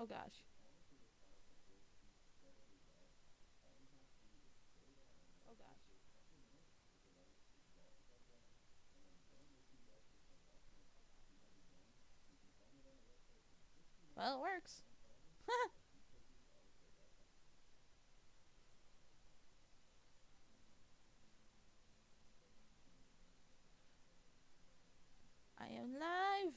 Oh gosh. Oh gosh. Well, it works. I am live.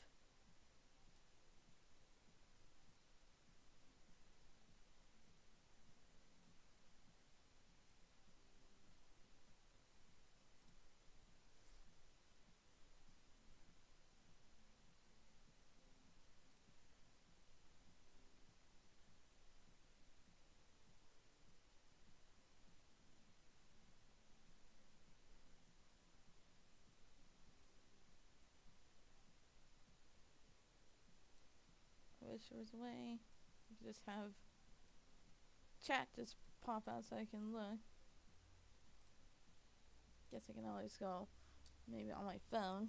I wish there was a way to just have chat just pop out so I can look. Guess I can always go maybe on my phone.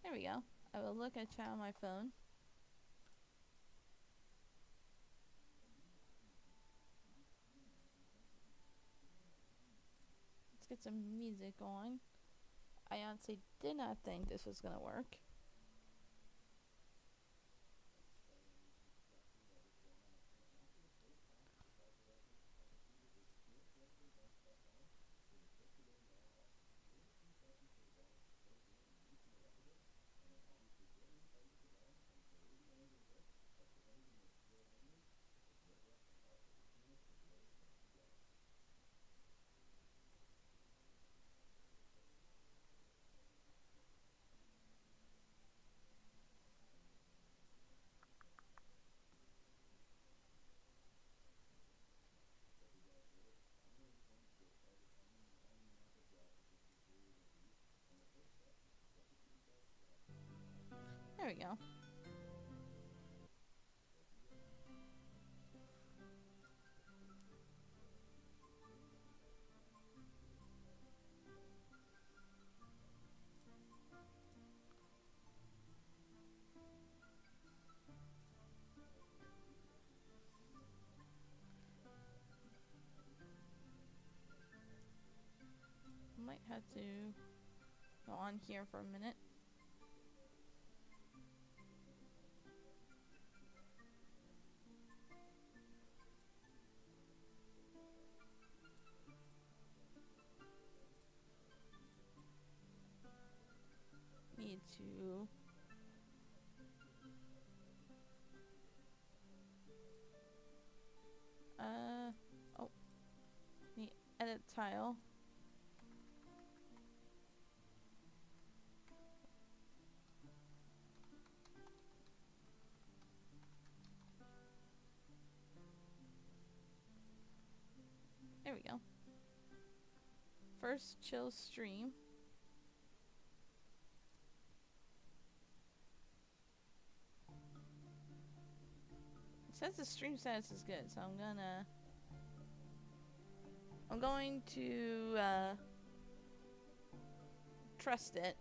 There we go. I will look at chat on my phone. Let's get some music going. I honestly did not think this was gonna work. There we go. Might have to go on here for a minute. Need to oh, need edit tile. There we go. First chill stream. It says the stream status is good, so I'm going to trust it.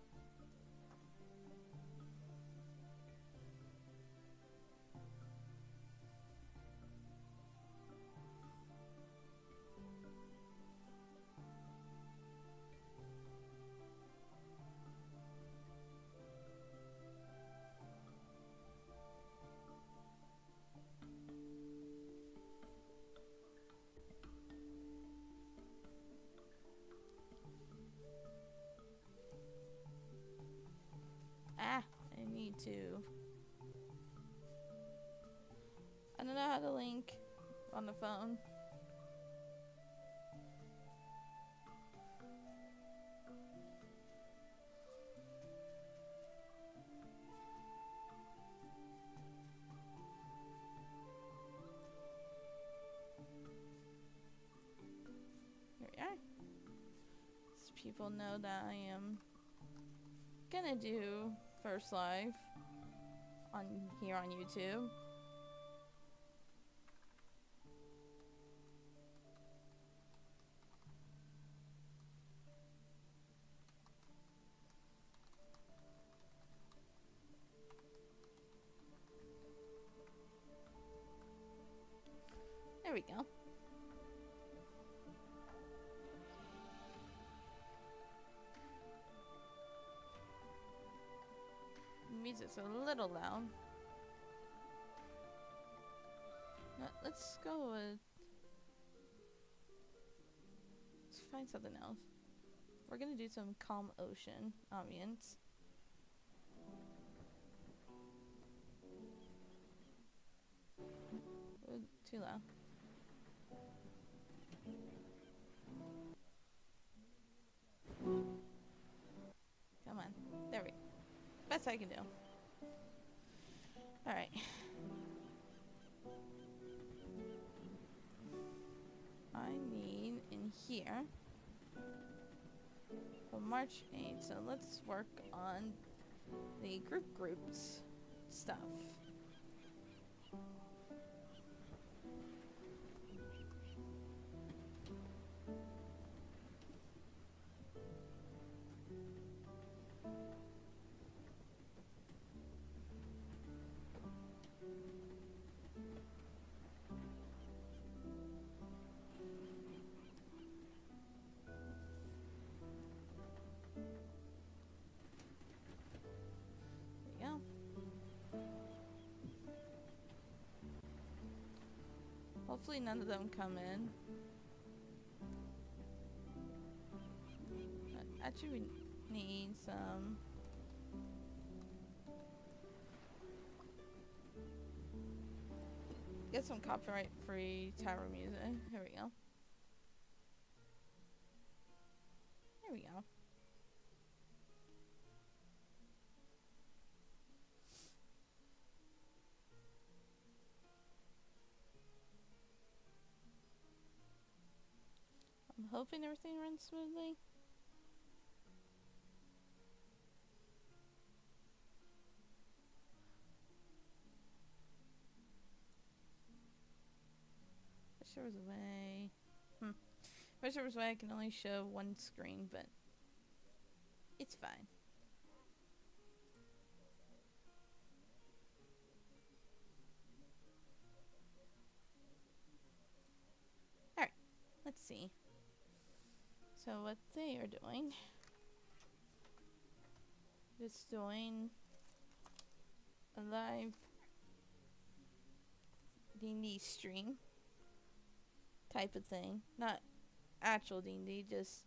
Ah, I need to. I don't know how to link on the phone. people know that I am gonna do first live on here on YouTube. There we go. Music's a little loud. Let's go with... Let's find something else. We're gonna do some calm ocean ambience. Ooh, too loud. Come on. There we go. Best I can do. Alright. I need in here for March 8th, so let's work on the groups stuff. Hopefully none of them come in. Actually, we need some... Get some copyright-free tower music. Here we go. There we go. I'm hoping everything runs smoothly. Wish there was a way. Wish there was a way I can only show one screen, but it's fine. Alright, let's see. So what they are doing, just doing a live D&D stream type of thing, not actual D&D, just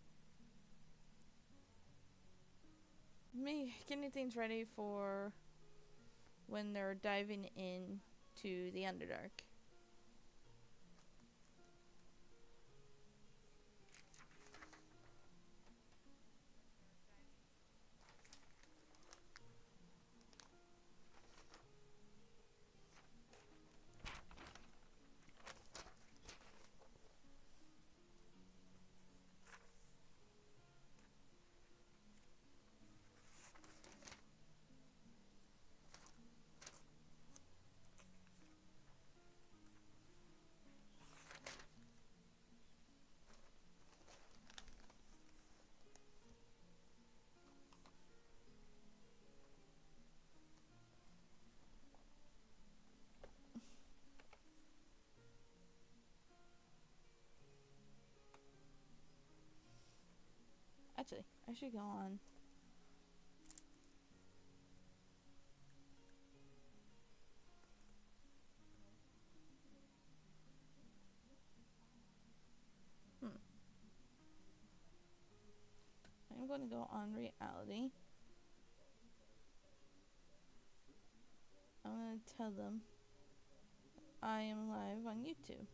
me getting things ready for when they're diving in to the Underdark. Actually, I should go on. I'm going to go on reality. I'm going to tell them I am live on YouTube.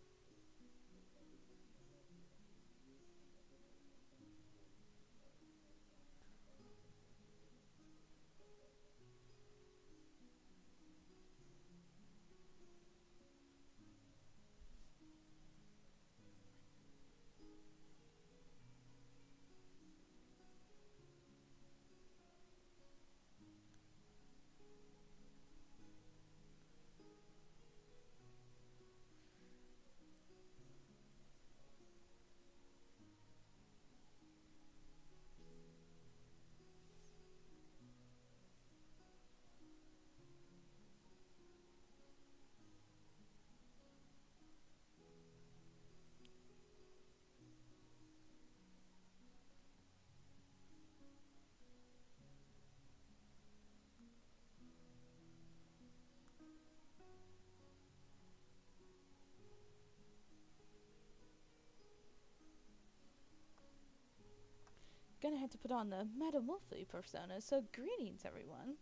gonna have to put on the Madame Wolfie persona, so greetings everyone.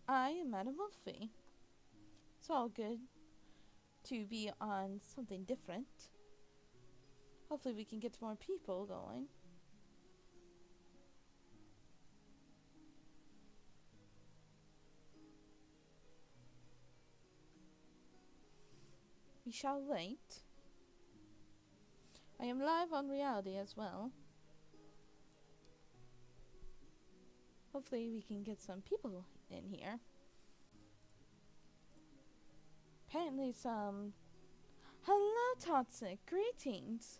I am Madame Wolfie. It's all good to be on something different. Hopefully we can get more people going. We shall wait. I am live on reality as well. Hopefully we can get some people in here. Apparently some... Hello Toxic, greetings!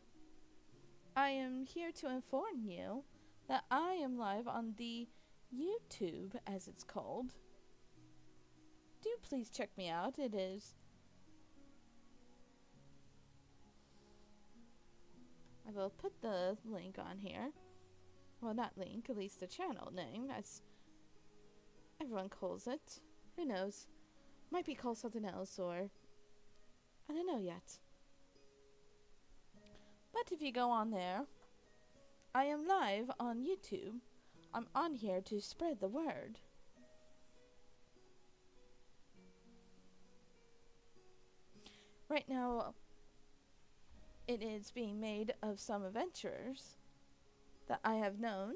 I am here to inform you that I am live on the YouTube, as it's called. Do please check me out, it is... I will put the link on here. Well, not link, at least the channel name, as everyone calls it. Who knows? Might be called something else, or... I don't know yet. But if you go on there, I am live on YouTube. I'm on here to spread the word. Right now, it is being made of some adventurers that I have known.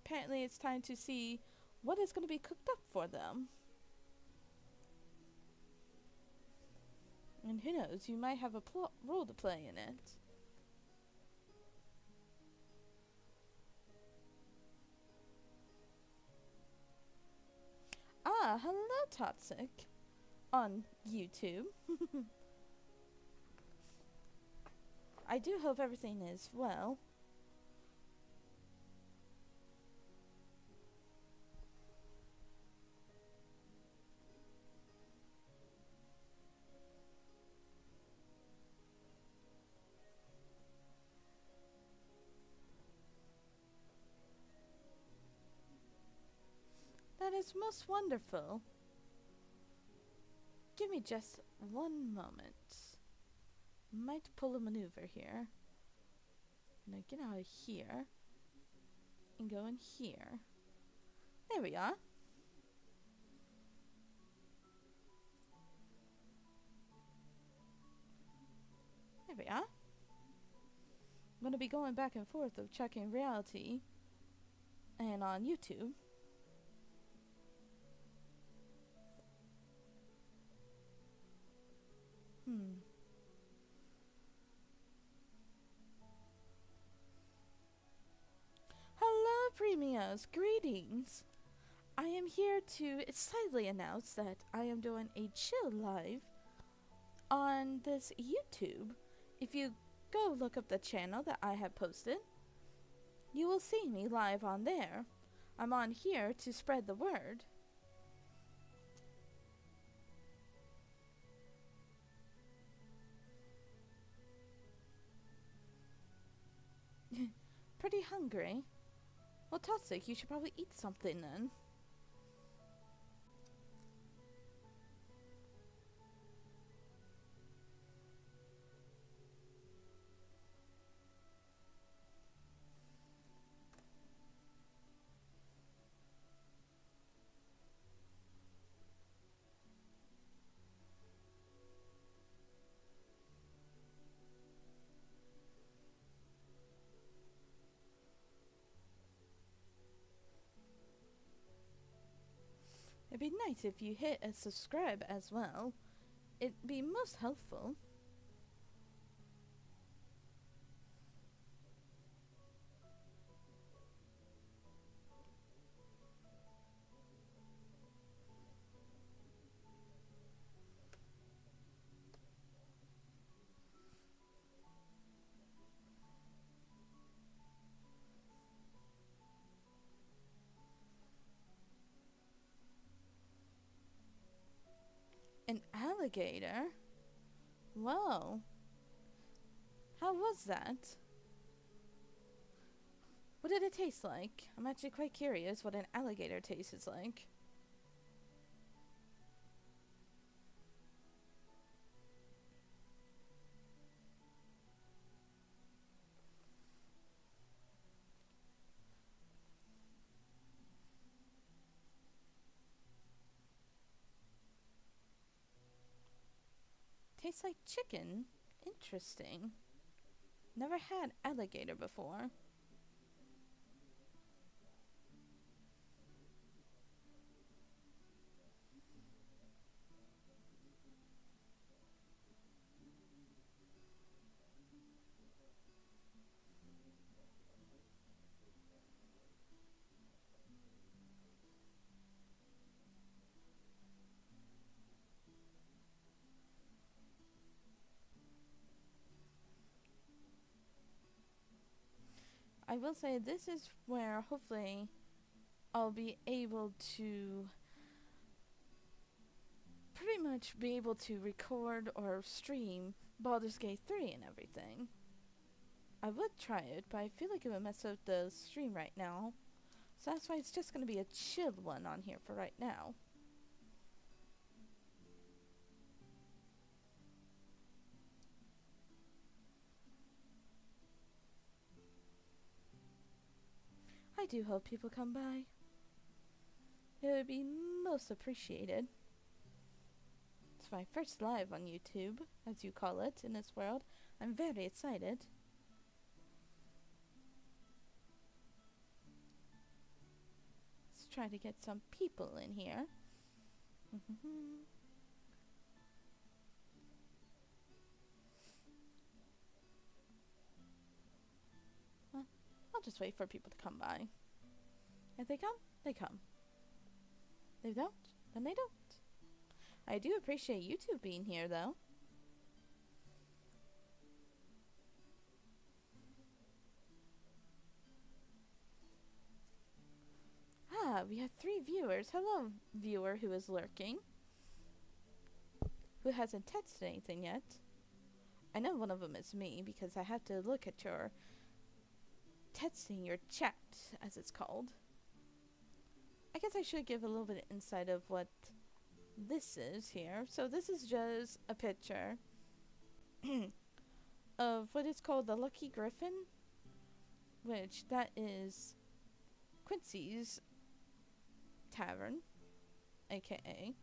Apparently it's time to see what is going to be cooked up for them. And who knows, you might have a role to play in it. Ah, hello Toxic on YouTube. I do hope everything is well. That is most wonderful. Give me just one moment. Might pull a maneuver here. I'm gonna get out of here and go in here. There we are. There we are. I'm gonna be going back and forth of checking reality and on YouTube. Hello, Premios! Greetings! I am here to excitedly announce that I am doing a chill live on this YouTube. If you go look up the channel that I have posted, you will see me live on there. I'm on here to spread the word. Pretty hungry. Well, Toxic, you should probably eat something then. It'd be nice if you hit a subscribe as well. It'd be most helpful. An alligator? Whoa. How was that? What did it taste like? I'm actually quite curious what an alligator tastes like. tastes like chicken. Interesting. Never had alligator before. I will say this is where hopefully I'll be able to pretty much be able to record or stream Baldur's Gate 3 and everything. I would try it, but I feel like it would mess up the stream right now. So that's why it's just going to be a chill one on here for right now. I do hope people come by. It would be most appreciated. It's my first live on YouTube, as you call it, in this world. I'm very excited. Let's try to get some people in here. Well, I'll just wait for people to come by. If they come, they come. If they don't, then they don't. I do appreciate YouTube being here, though. Ah, we have 3 viewers. Hello, viewer who is lurking. Who hasn't texted anything yet. I know one of them is me, because I have to look at your texting, your chat, as it's called. I guess I should give a little bit of insight of what this is here. So this is just a picture of what is called the Lucky Griffin, which that is Quincy's Tavern, aka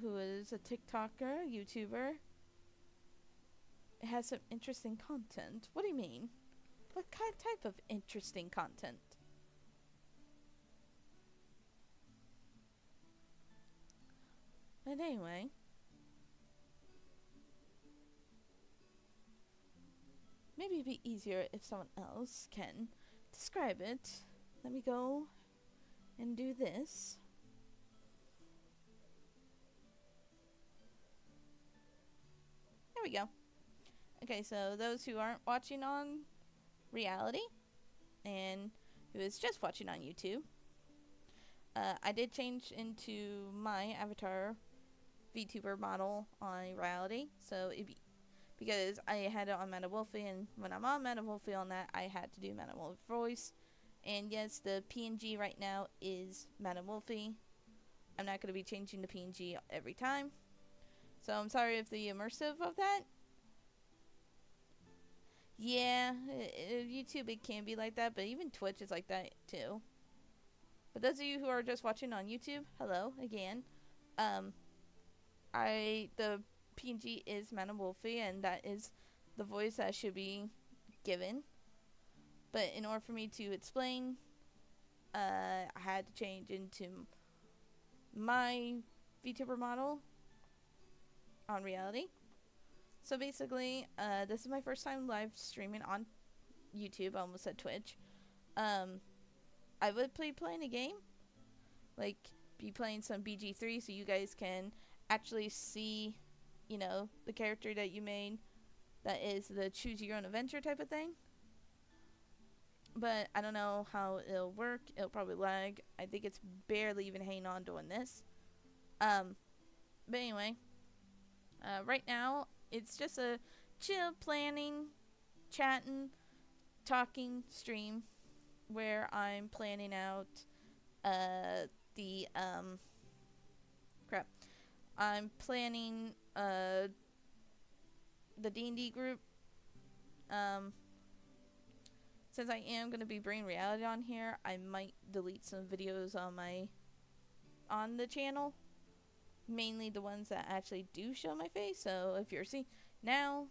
who is a TikToker, YouTuber. It has some interesting content. What do you mean? What type of interesting content? But anyway, maybe it'd be easier if someone else can describe it. Let me go and do this. There we go. Okay, so those who aren't watching on reality and who is just watching on YouTube, I did change into my avatar VTuber model on reality, so because I had it on MetaWolfie, and when I'm on MetaWolfie on that, I had to do MetaWolfie voice. And yes, the PNG right now is MetaWolfie. I'm not going to be changing the PNG every time, so I'm sorry if the immersive of that. Yeah, YouTube it can be like that, but even Twitch is like that too. But those of you who are just watching on YouTube, hello again. The PNG is MetaWolfie, and that is the voice that should be given. But in order for me to explain, I had to change into my VTuber model on reality. So basically, this is my first time live streaming on YouTube. I almost said Twitch. I would be playing a game, like be playing some BG3, so you guys can actually see, you know, the character that you made. That is the choose your own adventure type of thing. But I don't know how it'll work. It'll probably lag. I think it's barely even hanging on doing this. But anyway, right now it's just a chill planning, chatting, talking stream where I'm planning out I'm planning the D&D group. Since I am going to be bringing reality on here, I might delete some videos on the channel. mainly the ones that actually do show my face. So if you're seeing now,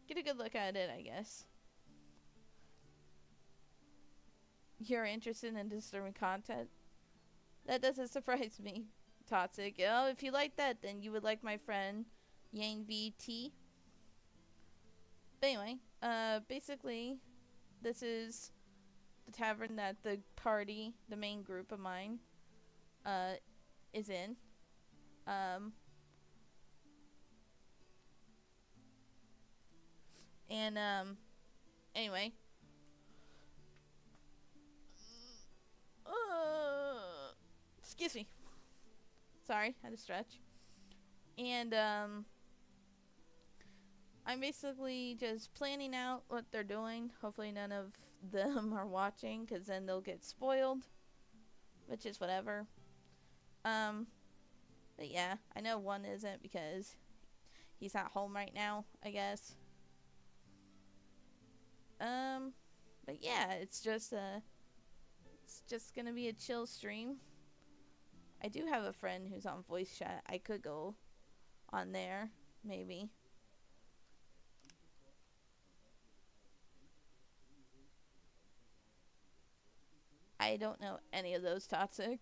get a good look at it, I guess. You're interested in disturbing content? That doesn't surprise me. Toxic. Oh, if you like that, then you would like my friend Yang VT. But anyway, basically, this is the tavern that the party, the main group of mine, is in. And anyway, excuse me. Sorry, had to stretch. And I'm basically just planning out what they're doing. Hopefully none of them are watching, because then they'll get spoiled, which is whatever. But yeah, I know one isn't because he's not home right now, I guess. But yeah, it's just gonna be a chill stream. I do have a friend who's on voice chat. I could go on there, maybe. I don't know any of those, Toxic.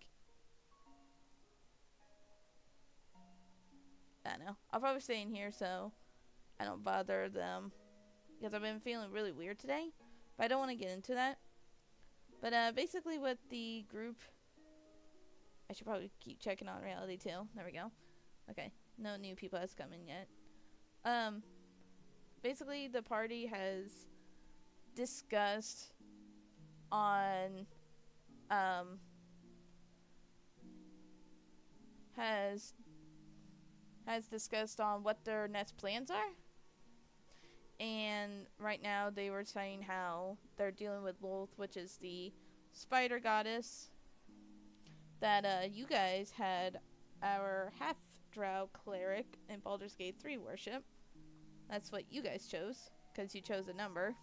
I don't know. I'll probably stay in here so I don't bother them, because I've been feeling really weird today. But I don't want to get into that. But basically with the group, I should probably keep checking on reality too. There we go. Okay, no new people has come in yet. Basically the party has discussed on has discussed on what their next plans are. And right now they were saying how they're dealing with Lolth, which is the spider goddess that you guys had our half drow cleric in Baldur's Gate 3 worship. That's what you guys chose, because you chose a number.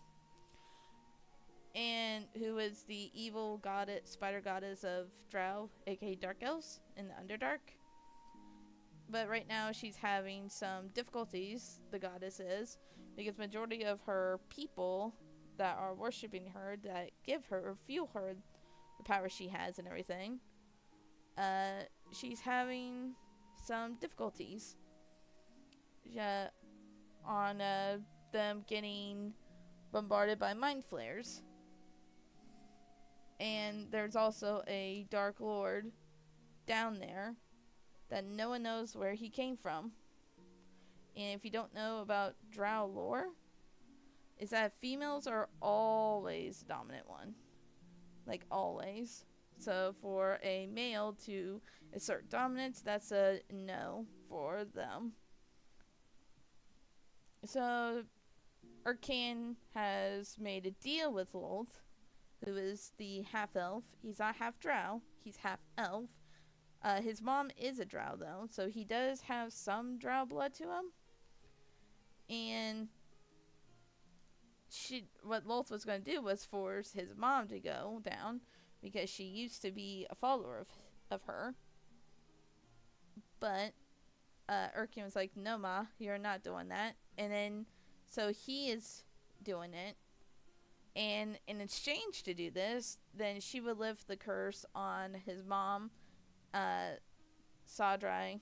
And who is the evil goddess, spider goddess of drow, aka Dark Elves in the Underdark. But right now she's having some difficulties, the goddess is, because majority of her people that are worshipping her, that give her or feel her the power she has and everything, she's having some difficulties on them getting bombarded by mind flares. And there's also a Dark Lord down there that no one knows where he came from. And if you don't know about drow lore, is that females are always the dominant one. Like, always. So for a male to assert dominance, that's a no for them. So Urkan has made a deal with Lolth, who is the half-elf. He's not half-drow, he's half-elf. His mom is a drow, though, so he does have some drow blood to him. And what Lolth was going to do was force his mom to go down, because she used to be a follower of her. But Urkan was like, no, Ma, you're not doing that. And then, so he is doing it. And in exchange to do this, then she would lift the curse on his mom, Sadrai,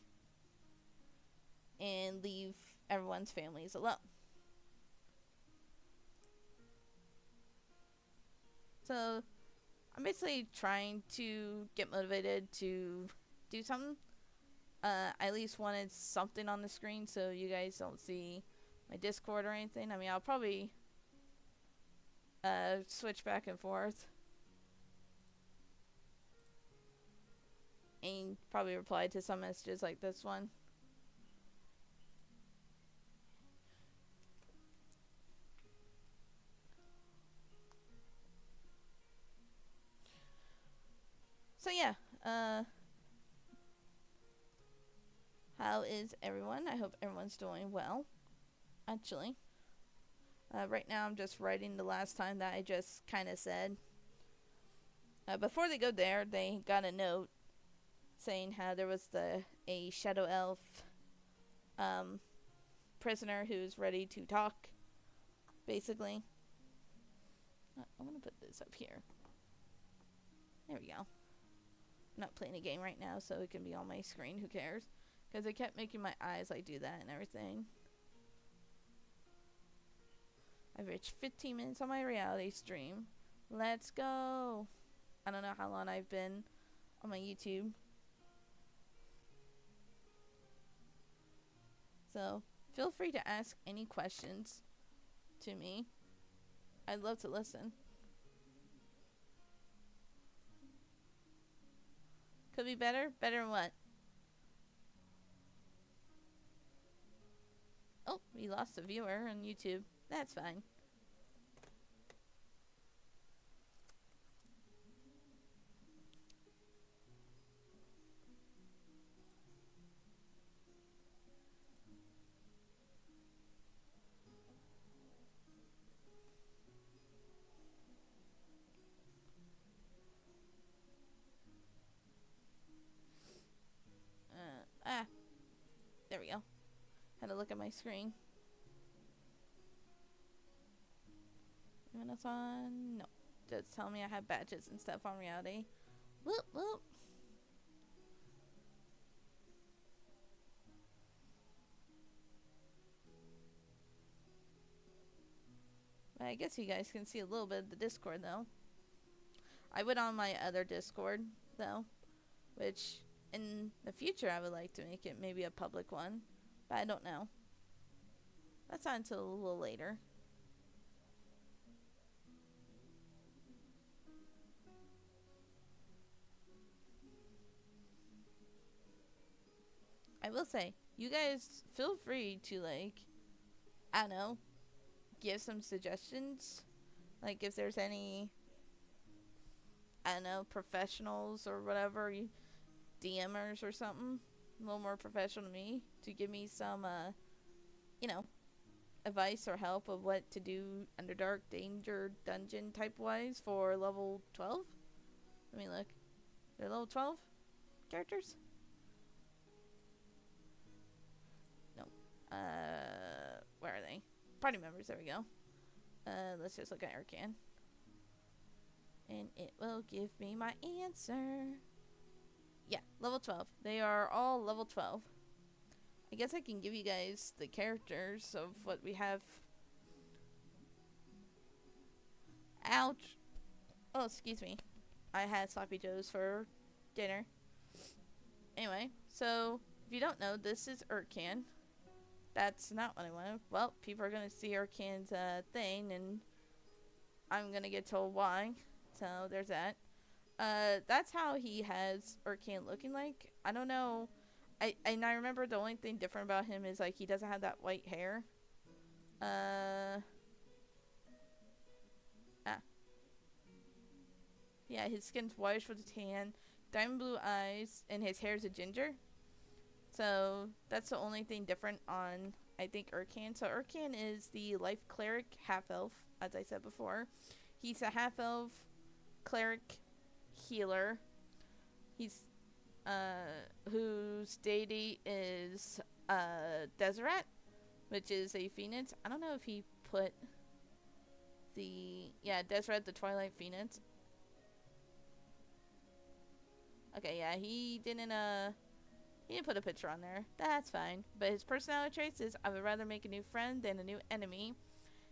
and leave everyone's families alone. So I'm basically trying to get motivated to do something. I at least wanted something on the screen so you guys don't see my Discord or anything. I mean, I'll probably switch back and forth and probably reply to some messages like this one. So yeah, how is everyone? I hope everyone's doing well, actually. Right now I'm just writing the last time that I just kind of said. Before they go there, they got a note saying how there was the a shadow elf prisoner who's ready to talk, basically. I'm gonna put this up here. There we go. I'm not playing a game right now, so it can be on my screen. Who cares? Because it kept making my eyes like do that and everything. I've reached 15 minutes on my reality stream. Let's go. I don't know how long I've been on my YouTube. So feel free to ask any questions to me. I'd love to listen. Could be better? Better than what? Oh, we lost a viewer on YouTube. That's fine. There we go. Had to look at my screen. Minutes on? No. Just tell me I have badges and stuff on reality. Whoop, whoop. But I guess you guys can see a little bit of the Discord, though. I went on my other Discord, though, which in the future I would like to make it maybe a public one, but I don't know. That's not until a little later. I will say, you guys feel free to, like, I don't know, give some suggestions. Like, if there's any, I don't know, professionals or whatever, DMers or something, a little more professional to me, to give me some, you know, advice or help of what to do Underdark, Danger, Dungeon type-wise for level 12. Let me look. They're level 12 characters? No. Where are they? Party members, there we go. Let's just look at Arcan. And it will give me my answer. Yeah, level 12. They are all level 12. I guess I can give you guys the characters of what we have. Ouch. Oh, excuse me. I had Sloppy Joes for dinner. Anyway, so if you don't know, this is Arcan. That's not what I wanted. Well, people are going to see Arcan's thing, and I'm going to get told why. So there's that. That's how he has Arcan looking like. I don't know. I remember the only thing different about him is like he doesn't have that white hair. Yeah, his skin's whitish with a tan, diamond blue eyes, and his hair's a ginger. So that's the only thing different on, I think, Arcan. So Arcan is the life cleric half-elf, as I said before. He's a half-elf cleric healer. He's whose deity is Deseret, which is a phoenix. I don't know if he put the Deseret, the Twilight Phoenix. Okay, yeah, he didn't put a picture on there. That's fine. But his personality traits is I would rather make a new friend than a new enemy.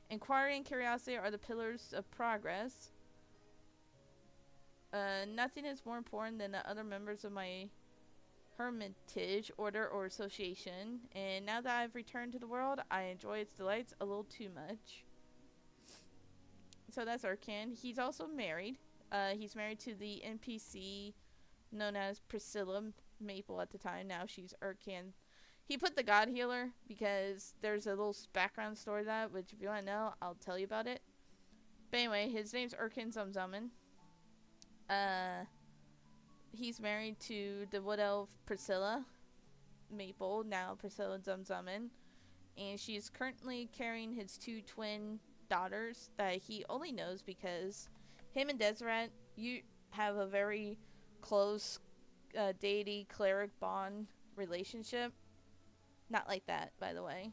Inquiry and curiosity are the pillars of progress. Nothing is more important than the other members of my hermitage, order, or association. And now that I've returned to the world, I enjoy its delights a little too much. So that's Arcan. He's also married. He's married to the NPC known as Priscilla Maple at the time. Now she's Arcan. He put the God Healer because there's a little background story to that, which if you want to know, I'll tell you about it. But anyway, his name's Arcan Zumzummon. He's married to the Wood Elf Priscilla Maple, now Priscilla Zumzummon. And she's currently carrying his two twin daughters that he only knows because him and Deseret, you have a very close deity cleric bond relationship. Not like that, by the way.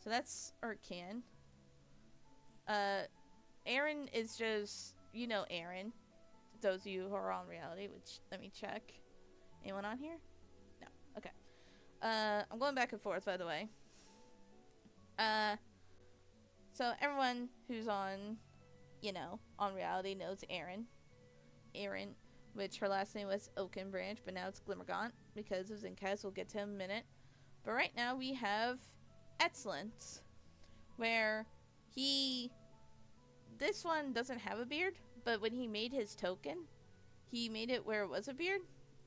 So that's Urkan. Aaron is just, you know, Aaron. Those of you who are on reality, which, let me check. Anyone on here? No. Okay. I'm going back and forth, by the way. So everyone who's on, you know, on reality knows Aaron. Aaron, which her last name was Oakenbranch, but now it's Glimmergaunt because of Zincast. We'll get to him in a minute. But right now we have Excellence, where this one doesn't have a beard, but when he made his token, he made it where it was a beard.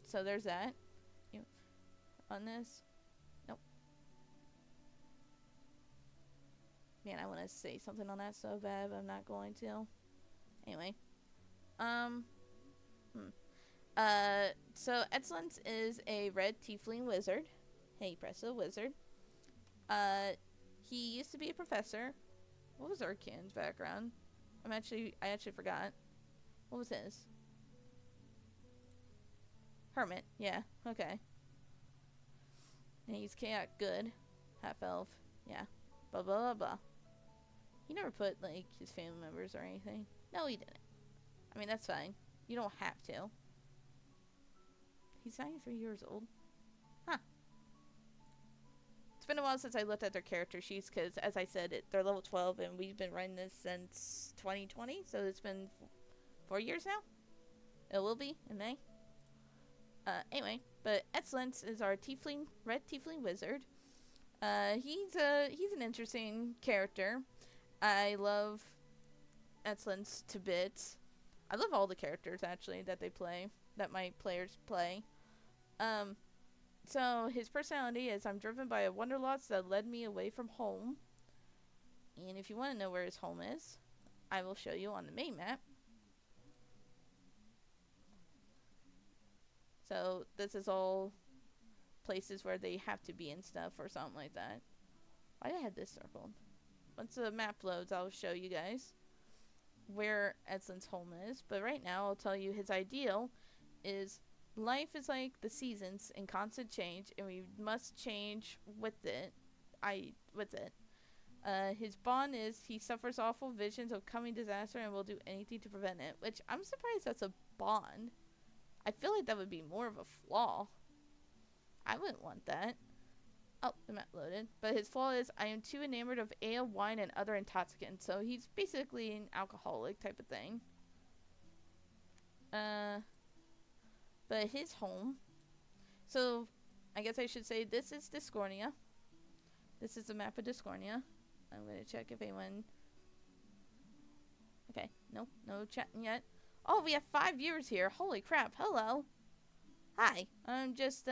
So there's that. On this. Nope. Man, I want to say something on that so bad, but I'm not going to. Anyway. So Excellence is a red tiefling wizard. Hey, Presso, wizard. He used to be a professor. What was Urkan's background? I actually forgot. What was his? Hermit. Yeah. Okay. And he's chaotic good. Half elf. Yeah. Blah blah blah blah. He never put like his family members or anything. No, he didn't. I mean, that's fine. You don't have to. He's 93 years old. Huh. It's been a while since I looked at their character sheets because, as I said, they're level 12 and we've been running this since 2020. So it's been 4 years now. It will be in May. Anyway, but Excellence is our red tiefling wizard. He's an interesting character. I love Excellence to bits. I love all the characters actually that my players play. So his personality is, I'm driven by a wanderlust that led me away from home. And if you want to know where his home is, I will show you on the main map. So this is all places where they have to be and stuff or something like that. Why did I have this circled? Once the map loads, I'll show you guys where Excellent's home is. But right now, I'll tell you his ideal is life is like the seasons in constant change, and we must change with it. His bond is he suffers awful visions of coming disaster and will do anything to prevent it. Which I'm surprised that's a bond. I feel like that would be more of a flaw. I wouldn't want that. Oh, the map loaded. But his flaw is, I am too enamored of ale, wine, and other intoxicants. So he's basically an alcoholic type of thing. But his home. So, I guess I should say this is Discornia. This is the map of Discornia. I'm going to check if anyone... Okay, no chatting yet. Oh, we have 5 viewers here. Holy crap. Hello. Hi. I'm just,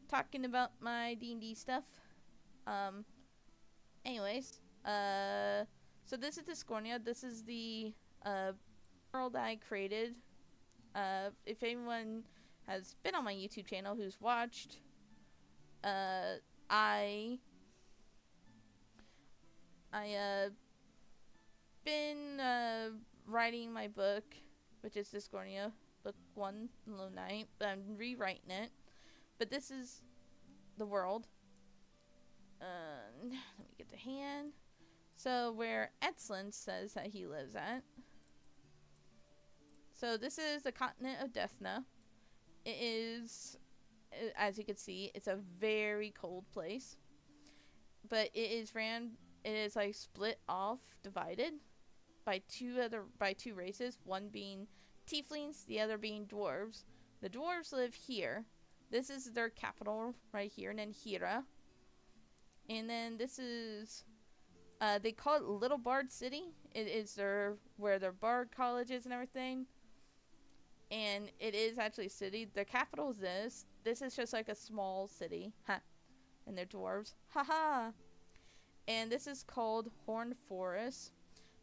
talking about my D&D stuff. Anyways, so this is Discornia. This is the, world I created. If anyone has been on my YouTube channel who's watched, been writing my book, which is Discornia, book 1, Low Night, but I'm rewriting it. But this is the world. Let me get the hand. So where Excellence says that he lives at. So this is the continent of Dethna. It is, as you can see, it's a very cold place. But it is like split off, divided by two races, one being tieflings, the other being dwarves. The dwarves live here. This is their capital right here, Nenhira. And then this is, they call it Little Bard City. It is where their bard college is and everything. And it is actually a city. The capital is this. This is just like a small city. Ha. And they're dwarves. Haha. And this is called Horned Forest.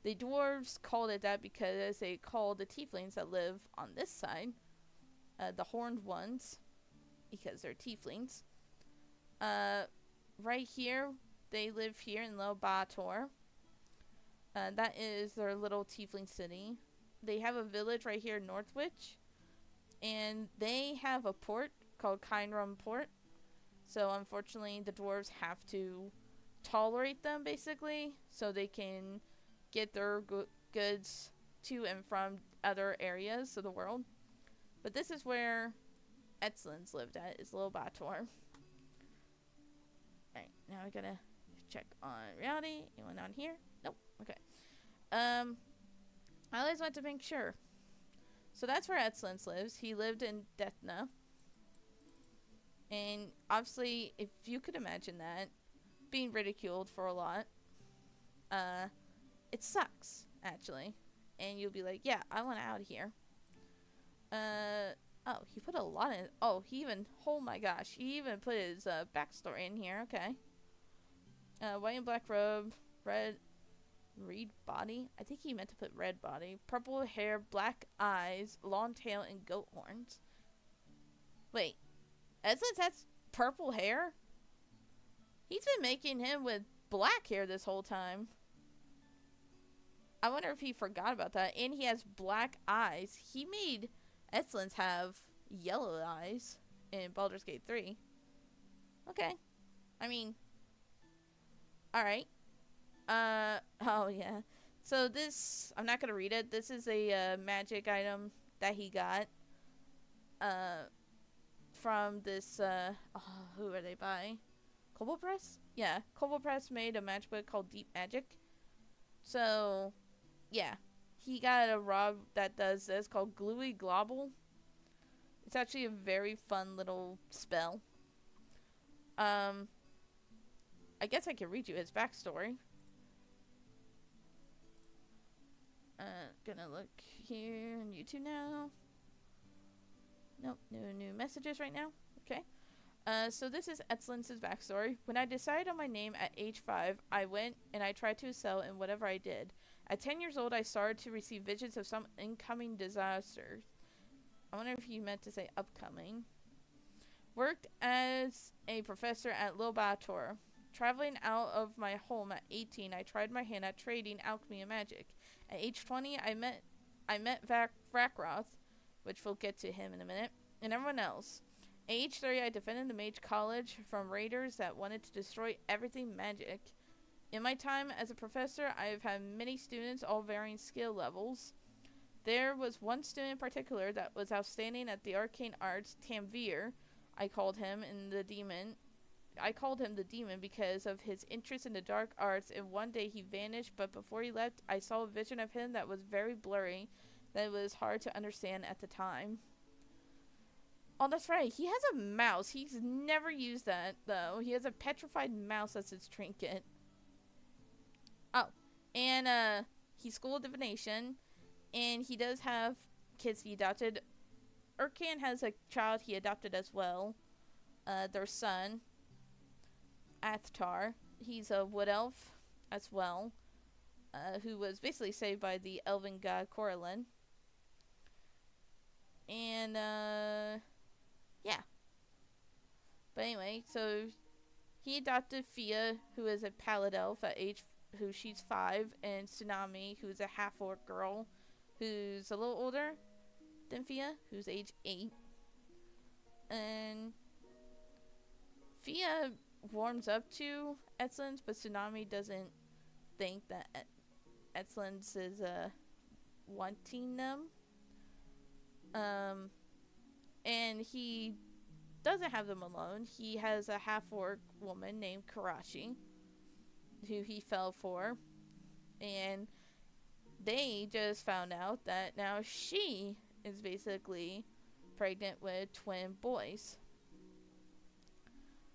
The dwarves called it that because they called the tieflings that live on this side the horned ones, because they're tieflings. Right here, they live here in Lobator. That is their little tiefling city. They have a village right here in Northwich. and they have a port called Kynrum Port. So unfortunately, the dwarves have to tolerate them basically, so they can get their goods to and from other areas of the world. But this is where Etzlins lived at, is Lil Bator. Alright, now I gotta check on reality. Anyone on here? Nope. Okay. I always want to make sure. So that's where Etzlins lives. He lived in Dethna. And obviously, if you could imagine that, being ridiculed for a lot, it sucks, actually. And you'll be like, yeah, I want out of here. Oh, he put a lot in. Oh, oh my gosh, he even put his backstory in here. Okay. White and black robe, red body. I think he meant to put red body. Purple hair, black eyes, long tail, and goat horns. Wait, Etzlins has purple hair? He's been making him with black hair this whole time. I wonder if he forgot about that. And he has black eyes. He made Etzlins have yellow eyes in Baldur's Gate 3. Okay. I mean, alright. Oh yeah. So this, I'm not gonna read it. This is a magic item that he got from this, who are they by? Kobold Press? Yeah, Kobold Press made a magic book called Deep Magic. So, yeah. He got a rod that does this called Gluey Globble. It's actually a very fun little spell. I guess I can read you his backstory. Gonna look here on YouTube now. Nope, no new messages right now. Okay. So this is Etzlins' backstory. When I decided on my name at age 5, I went and I tried to excel in whatever I did. At 10 years old, I started to receive visions of some incoming disasters. I wonder if you meant to say upcoming. Worked as a professor at Lil Bator. Traveling out of my home at 18, I tried my hand at trading, alchemy, and magic. At age 20, I met Vakroth, which we'll get to him in a minute, and everyone else. At age 30, I defended the Mage College from raiders that wanted to destroy everything magic. In my time as a professor, I have had many students, all varying skill levels. There was one student in particular that was outstanding at the arcane arts, Tamvir. I called him the demon because of his interest in the dark arts, and one day he vanished, but before he left, I saw a vision of him that was very blurry, that was hard to understand at the time. Oh, that's right. He has a mouse. He's never used that, though. He has a petrified mouse as his trinket. Oh, and, he's School of Divination, and he does have kids he adopted. Urkan has a child he adopted as well. Their son, Athtar. He's a wood elf as well, who was basically saved by the elven god Coralin. And, yeah. But anyway, so he adopted Fia, who is a palad elf who she's 5, and Tsunami, who's a half-orc girl, who's a little older than Fia, who's age 8. And Fia warms up to Etzlins, but Tsunami doesn't think that Etzlins is wanting them. And he doesn't have them alone. He has a half-orc woman named Karashi, who he fell for, and they just found out that now she is basically pregnant with twin boys.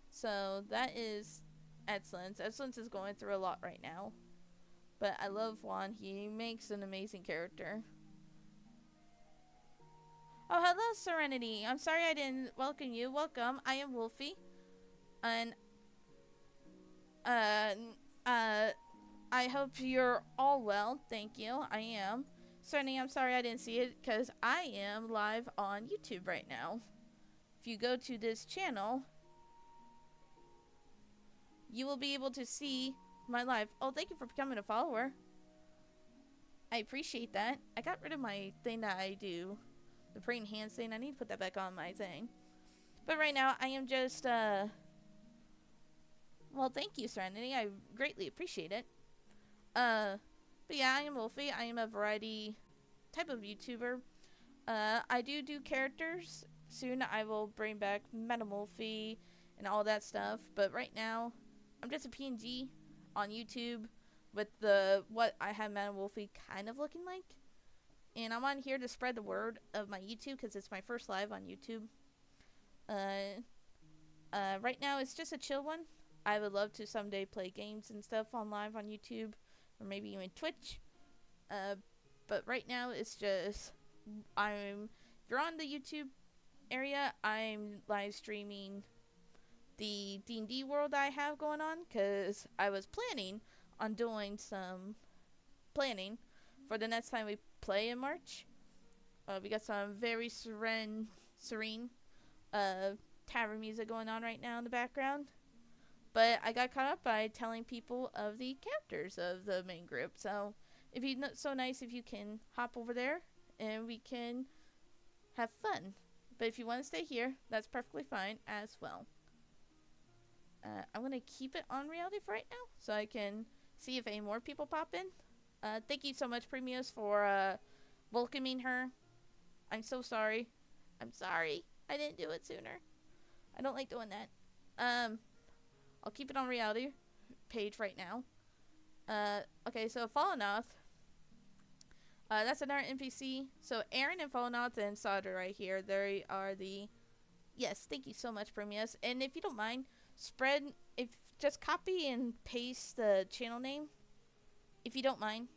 So that is Etzlins. Etzlins is going through a lot right now, but I love Juan. He makes an amazing character. Oh, hello, Serenity. I'm sorry I didn't welcome you. Welcome. I am Wolfie. And, I hope you're all well. Thank you. I am. Serenity, I'm sorry I didn't see it because I am live on YouTube right now. If you go to this channel, you will be able to see my live. Oh, thank you for becoming a follower. I appreciate that. I got rid of my thing that I do the pre-enhanced thing. I need to put that back on my thing. But right now, I am just, well, thank you, Serenity. I greatly appreciate it. But yeah, I am Wolfie. I am a variety type of YouTuber. I do characters. Soon I will bring back Madam Wolfie and all that stuff. But right now, I'm just a PNG on YouTube with what I have Madam Wolfie kind of looking like. And I'm on here to spread the word of my YouTube because it's my first live on YouTube. Right now it's just a chill one. I would love to someday play games and stuff on live on YouTube or maybe even Twitch. But right now it's just if you're on the YouTube area, I'm live streaming the D&D world I have going on because I was planning on doing some planning for the next time we play in March. We got some very serene tavern music going on right now in the background. But I got caught up by telling people of the characters of the main group. So it'd be so nice if you can hop over there and we can have fun. But if you want to stay here, that's perfectly fine as well. I'm going to keep it on reality for right now so I can see if any more people pop in. Thank you so much, Premios, for welcoming her. I'm so sorry. I'm sorry. I didn't do it sooner. I don't like doing that. I'll keep it on reality page right now. Okay, so Fallen Oath. That's another NPC. So Aaron and Fallen Oath and Sadra right here. They are the... Yes, thank you so much, Premius. And if you don't mind, just copy and paste the channel name. If you don't mind.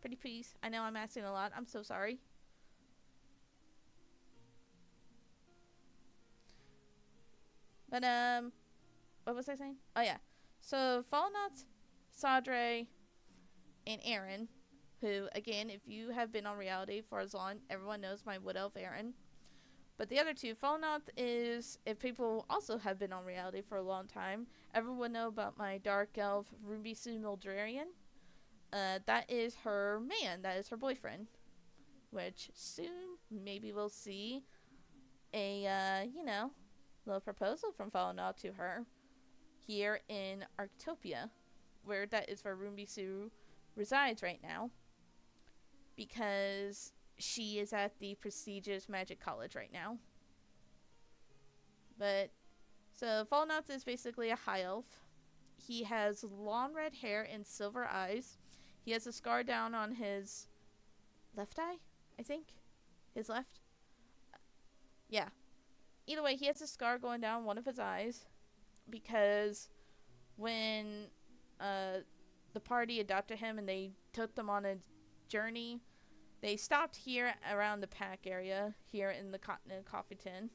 Pretty please. I know I'm asking a lot. I'm so sorry. But, what was I saying? Oh, yeah. So, Fallen Oath, Sadre, and Aaron, who, again, if you have been on reality for as long, everyone knows my Wood Elf Aaron. But the other two, Fallen Oath is, if people also have been on reality for a long time, everyone would know about my Dark Elf, Ruby Sue Mildarian. That is her man. That is her boyfriend. Which, soon, maybe we'll see a, little proposal from Fallen Oath to her here in Arctopia, where that is where Ruby Sue resides right now, because she is at the prestigious Magic College right now. But, so Fallen Oath is basically a high elf. He has long red hair and silver eyes. He has a scar down on his left eye, I think. His left? Yeah. Either way, he has a scar going down one of his eyes because when the party adopted him and they took them on a journey, they stopped here around the pack area here in the Continent of Coffee Tin.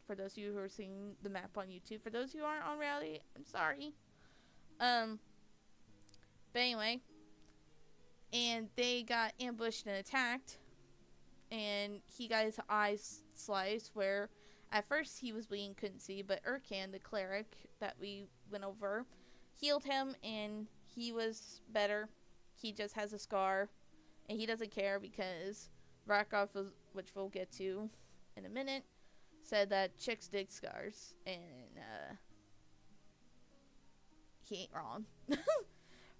For those of you who are seeing the map on YouTube. For those who aren't on reality, I'm sorry. But anyway, and they got ambushed and attacked, and he got his eyes sliced where at first he was bleeding, couldn't see, but Urkan, the cleric that we went over, healed him and he was better. He just has a scar and he doesn't care because Rakov, which we'll get to in a minute, said that chicks dig scars, and he ain't wrong.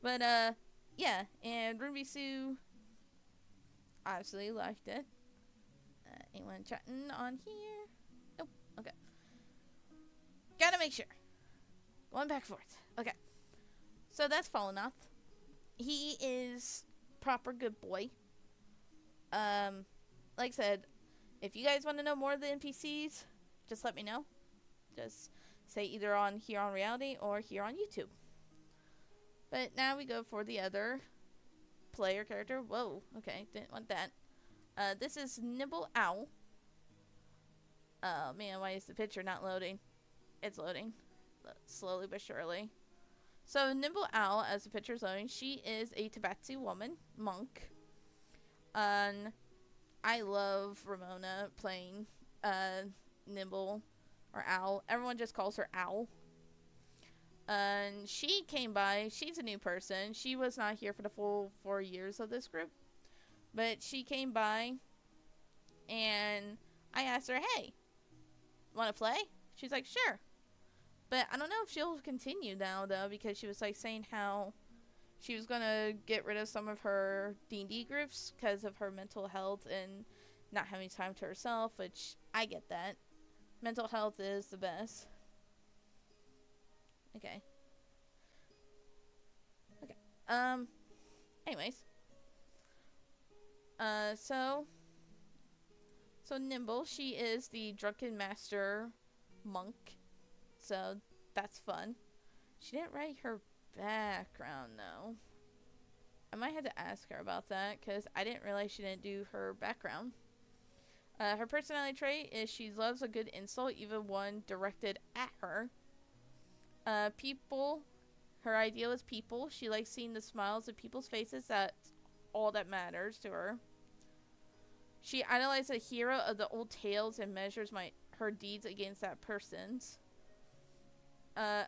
But yeah, and Ruby Sue obviously liked it. Anyone chatting on here? Nope. Okay. Gotta make sure. Going back and forth. Okay. So that's Fallen Oath. He is proper good boy. Like I said, if you guys want to know more of the NPCs, just let me know. Just say either on here on reality or here on YouTube. But now we go for the other player character. Whoa, okay, didn't want that. This is Nimble Owl. Oh man, why is the picture not loading? It's loading. Slowly but surely. So Nimble Owl, as the picture's loading, she is a Tabaxi woman, monk. I love Ramona playing Nimble or Owl. Everyone just calls her Owl. And she came by. She's a new person. She was not here for the full 4 years of this group. But she came by, and I asked her, hey, want to play? She's like, sure. But I don't know if she'll continue now, though, because she was, like, saying how she was going to get rid of some of her D&D groups because of her mental health and not having time to herself, which I get that. Mental health is the best. Okay. Anyways. So Nimble, she is the Drunken Master monk. So, that's fun. She didn't write her background, though. I might have to ask her about that, because I didn't realize she didn't do her background. Her personality trait is she loves a good insult, even one directed at her. People. Her ideal is people. She likes seeing the smiles of people's faces. That's all that matters to her. She idolizes a hero of the old tales and measures her deeds against that person's. A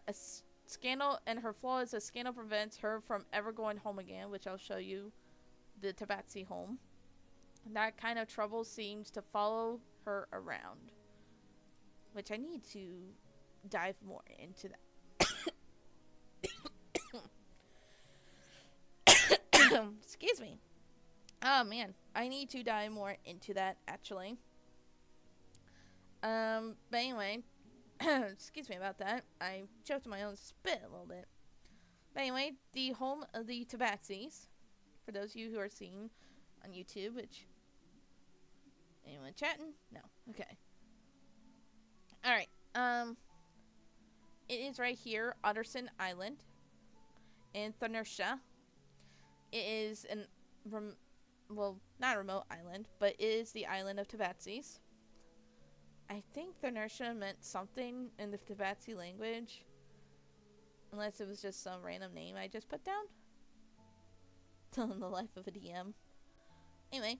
scandal, and her flaw is a scandal prevents her from ever going home again, which I'll show you the Tabaxi home. That kind of trouble seems to follow her around, which I need to dive more into that. Excuse me. Oh man, I need to dive more into that, actually. But anyway, excuse me about that. I choked my own spit a little bit. But anyway, the home of the Tabaxis, for those of you who are seeing on YouTube, which... Anyone chatting? No. Okay. Alright, it is right here, Otterson Island, in Thunnersha. It is not a remote island, but it is the island of Tabaxis. I think Thunnersha meant something in the Tabaxi language. Unless it was just some random name I just put down. Telling the life of a DM. Anyway,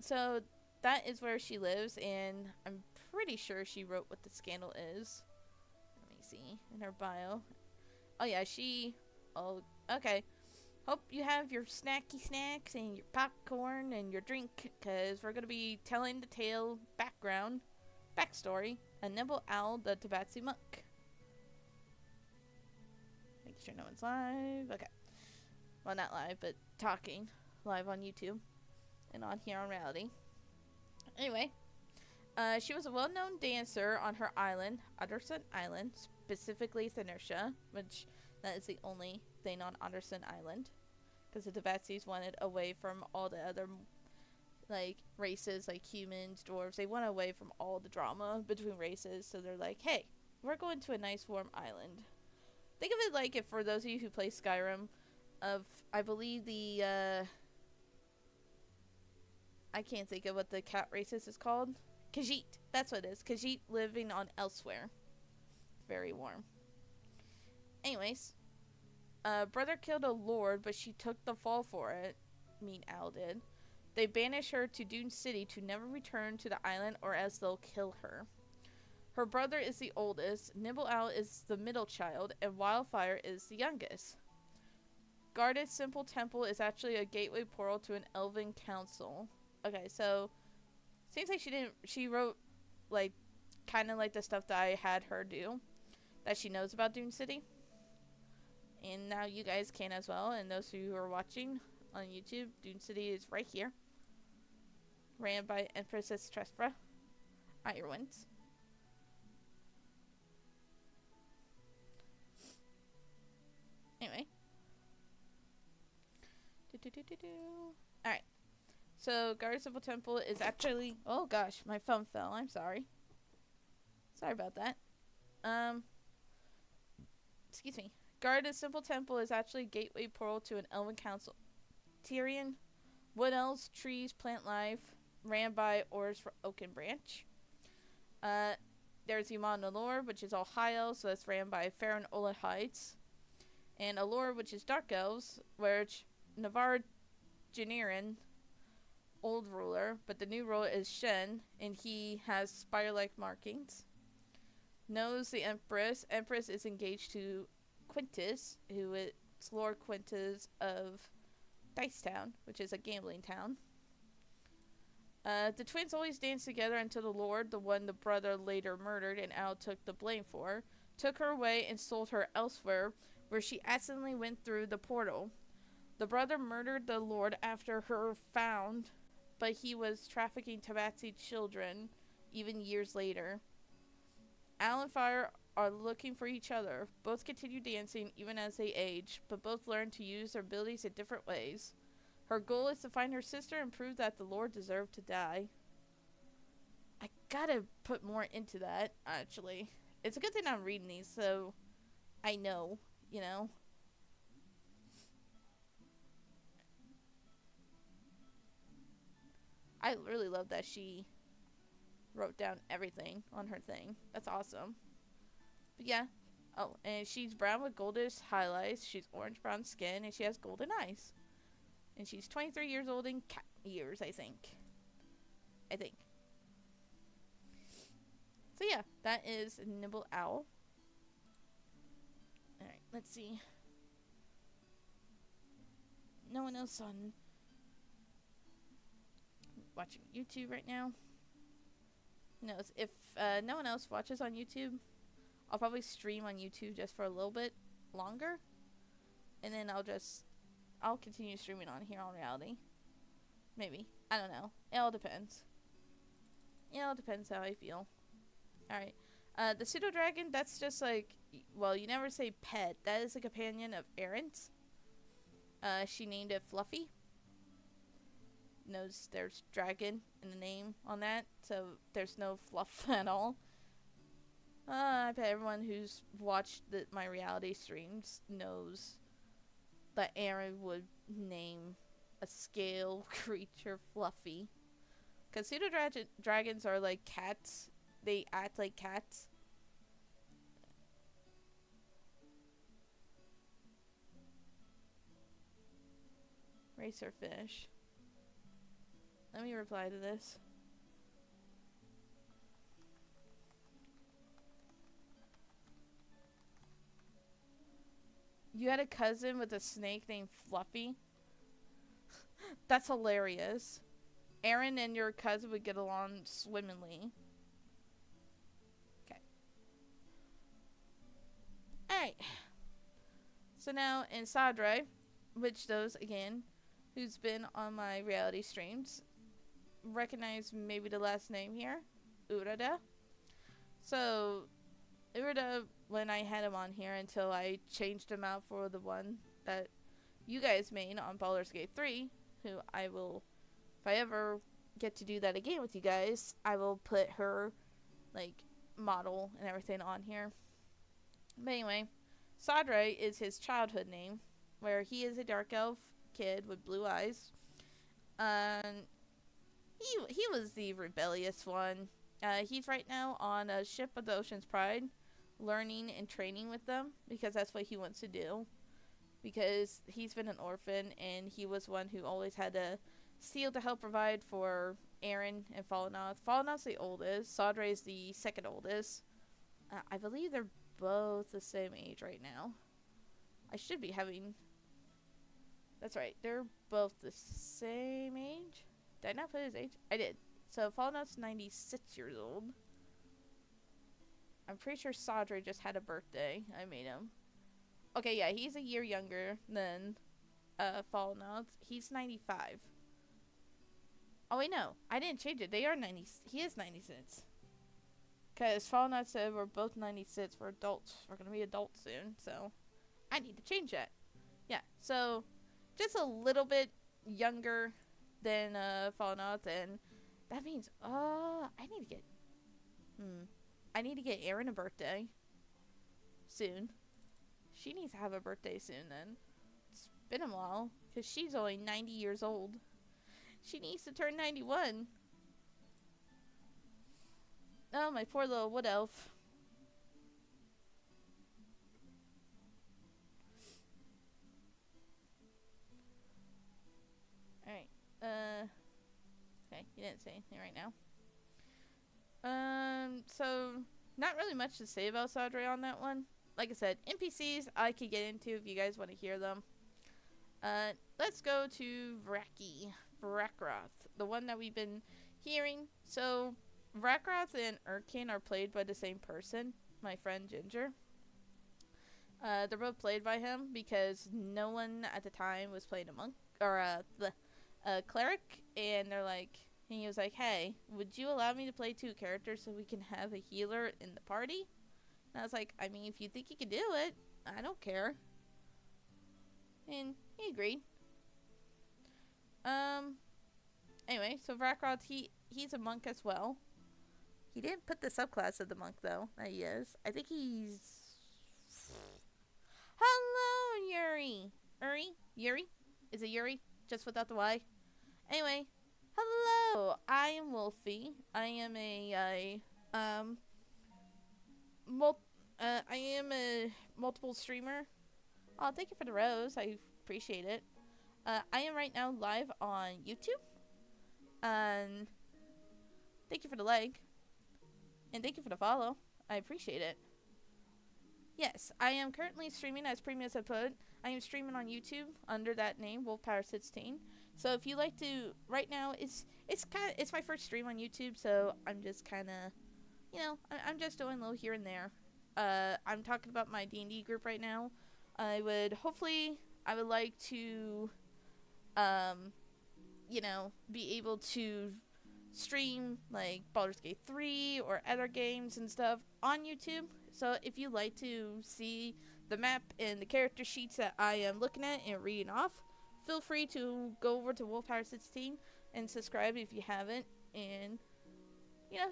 so that is where she lives, and I'm pretty sure she wrote what the scandal is. Let me see, in her bio. Oh yeah, oh, okay. Hope you have your snacky snacks and your popcorn and your drink, because we're going to be telling the tale backstory, a Nimble Owl, the Tabaxi monk. Making sure no one's live. Okay. Well, not live, but talking live on YouTube and on here on Reality. Anyway, she was a well-known dancer on her island, Otterson Island, specifically Thunnersha, which that is the only thing on Otterson Island, because the Tabaxis wanted away from all the other races, like humans, dwarves. They went away from all the drama between races, so they're like, hey, we're going to a nice warm island. Think of it like, if for those of you who play Skyrim, I believe I can't think of what the cat races is called. Khajiit. That's what it is. Khajiit living on Elsewhere. Very warm. Anyways, brother killed a lord, but she took the fall for it. Owl did. They banished her to Dune City to never return to the island, or else they'll kill her. Her brother is the oldest, Nimble Owl is the middle child, and Wildfire is the youngest. Guarded Simple Temple is actually a gateway portal to an elven council. Okay, so seems like she wrote kind of like the stuff that I had her do, that she knows about Dune City. And now you guys can as well, and those of you who are watching on YouTube, Dune City is right here. Ran by Empress Trespra Irewinds. Anyway. Alright. So, Guard Simple Temple is actually... Oh gosh, my phone fell. I'm sorry. Sorry about that. Excuse me. Guard Simple Temple is actually a gateway portal to an elven council. Tyrion, wood elves, trees, plant life, ran by Ors for Oakenbranch. There's Iman Allure, which is all high elves, so that's ran by Farron Ola Heights. And Allure, which is dark elves, which Navarre Janirin, old ruler, but the new ruler is Shen, and he has spire-like markings. Knows the Empress. Empress is engaged to Quintus, who is Lord Quintus of Dicetown, which is a gambling town. The twins always danced together until the Lord, the one the brother later murdered and Al took the blame for, took her away and sold her elsewhere, where she accidentally went through the portal. The brother murdered the Lord after her found, but he was trafficking Tabaxi children even years later. Al and Fire are looking for each other. Both continue dancing even as they age, but both learn to use their abilities in different ways. Her goal is to find her sister and prove that the Lord deserved to die. I gotta put more into that, actually. It's a good thing I'm reading these, so I know, you know. I really love that she wrote down everything on her thing. That's awesome. But yeah. Oh, and she's brown with goldish highlights. She's orange brown skin, and she has golden eyes. And she's 23 years old in cat years, I think. So yeah, that is Nibble Owl. Alright, let's see. No one else on watching YouTube right now. No, if no one else watches on YouTube, I'll probably stream on YouTube just for a little bit longer. And then I'll continue streaming on here on Reality. Maybe. I don't know. It all depends. It all depends how I feel. Alright. The pseudo dragon, that's just like, well, you never say pet. That is a companion of Erin's. She named it Fluffy. Knows there's dragon in the name on that, so there's no fluff at all. I bet everyone who's watched my reality streams knows that Erin would name a scale creature Fluffy. Because pseudo dragons are like cats. They act like cats. Racer fish. Let me reply to this. You had a cousin with a snake named Fluffy? That's hilarious. Erin and your cousin would get along swimmingly. Okay. Alright. So now in Sadre, which those, again, who's been on my reality streams, recognize maybe the last name here. Urada. So, Urada, when I had him on here until I changed him out for the one that you guys made on Baldur's Gate 3, who I will, if I ever get to do that again with you guys, I will put her, like, model and everything on here. But anyway, Sadre is his childhood name, where he is a dark elf kid with blue eyes. He was the rebellious one. He's right now on a ship of the Ocean's Pride, learning and training with them, because that's what he wants to do. Because he's been an orphan, and he was one who always had to steal to help provide for Erin and Falanoth. Falanoth's the oldest. Sadre is the second oldest. I believe they're both the same age right now. I should be having... That's right. They're both the same age. Did I not put his age? I did. So Falanoth's 96 years old. I'm pretty sure Sadre just had a birthday. I made him. Okay, yeah, he's a year younger than Falanoth. He's 95. Oh, wait, no. I didn't change it. They are 90. He is 96. Because Falanoth said we're both 96. We're adults. We're going to be adults soon. So, I need to change that. Yeah, so, just a little bit younger than Falanoth. And that means, I need to get... I need to get Erin a birthday. Soon. She needs to have a birthday soon then. It's been a while. Because she's only 90 years old. She needs to turn 91. Oh, my poor little wood elf. Alright. Okay, you didn't say anything right now. So, not really much to say about Sadre on that one. Like I said, NPCs I could get into if you guys want to hear them. Let's go to Vrakkroth, the one that we've been hearing. So, Rakroth and Urkin are played by the same person, my friend Ginger. They're both played by him because no one at the time was playing a monk or a cleric, and he was like, "Hey, would you allow me to play two characters so we can have a healer in the party?" And I was like, "I mean, if you think you can do it, I don't care." And he agreed. Anyway, so Rakroth, he's a monk as well. He didn't put the subclass of the monk though that he is. I think he's. Hello, Yuri. Yuri? Is it Yuri? Just without the Y. Anyway, hello. I am Wolfie. I am I am a multiple streamer. Oh, thank you for the rose. I appreciate it. I am right now live on YouTube. And thank you for the like. And thank you for the follow. I appreciate it. Yes, I am currently streaming, as Premius had put. I am streaming on YouTube under that name, WolfPower16. So if you like to, right now, it's my first stream on YouTube, so I'm just kind of, I'm just doing a little here and there. I'm talking about my D&D group right now. I would like to, be able to stream like Baldur's Gate 3 or other games and stuff on YouTube. So if you like to see the map and the character sheets that I am looking at and reading off, feel free to go over to WolfPower16 and subscribe if you haven't, and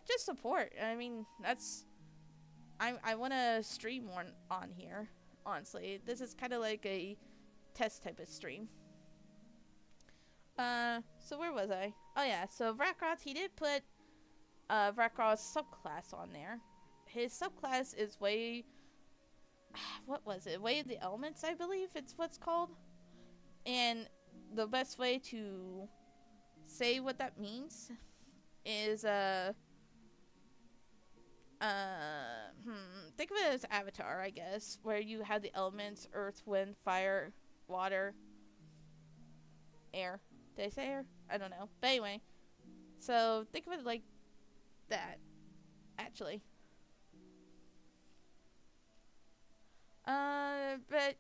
just support. I mean, I want to stream more on here. Honestly, this is kind of like a test type of stream. So where was I? Oh yeah, so Rakroth, he did put Rakroth's subclass on there. His subclass is Way of the Elements, I believe it's what's called. And the best way to say what that means is think of it as Avatar, I guess, where you have the elements: earth, wind, fire, water, air. Did I say air? I don't know. But anyway, so think of it like that, actually. But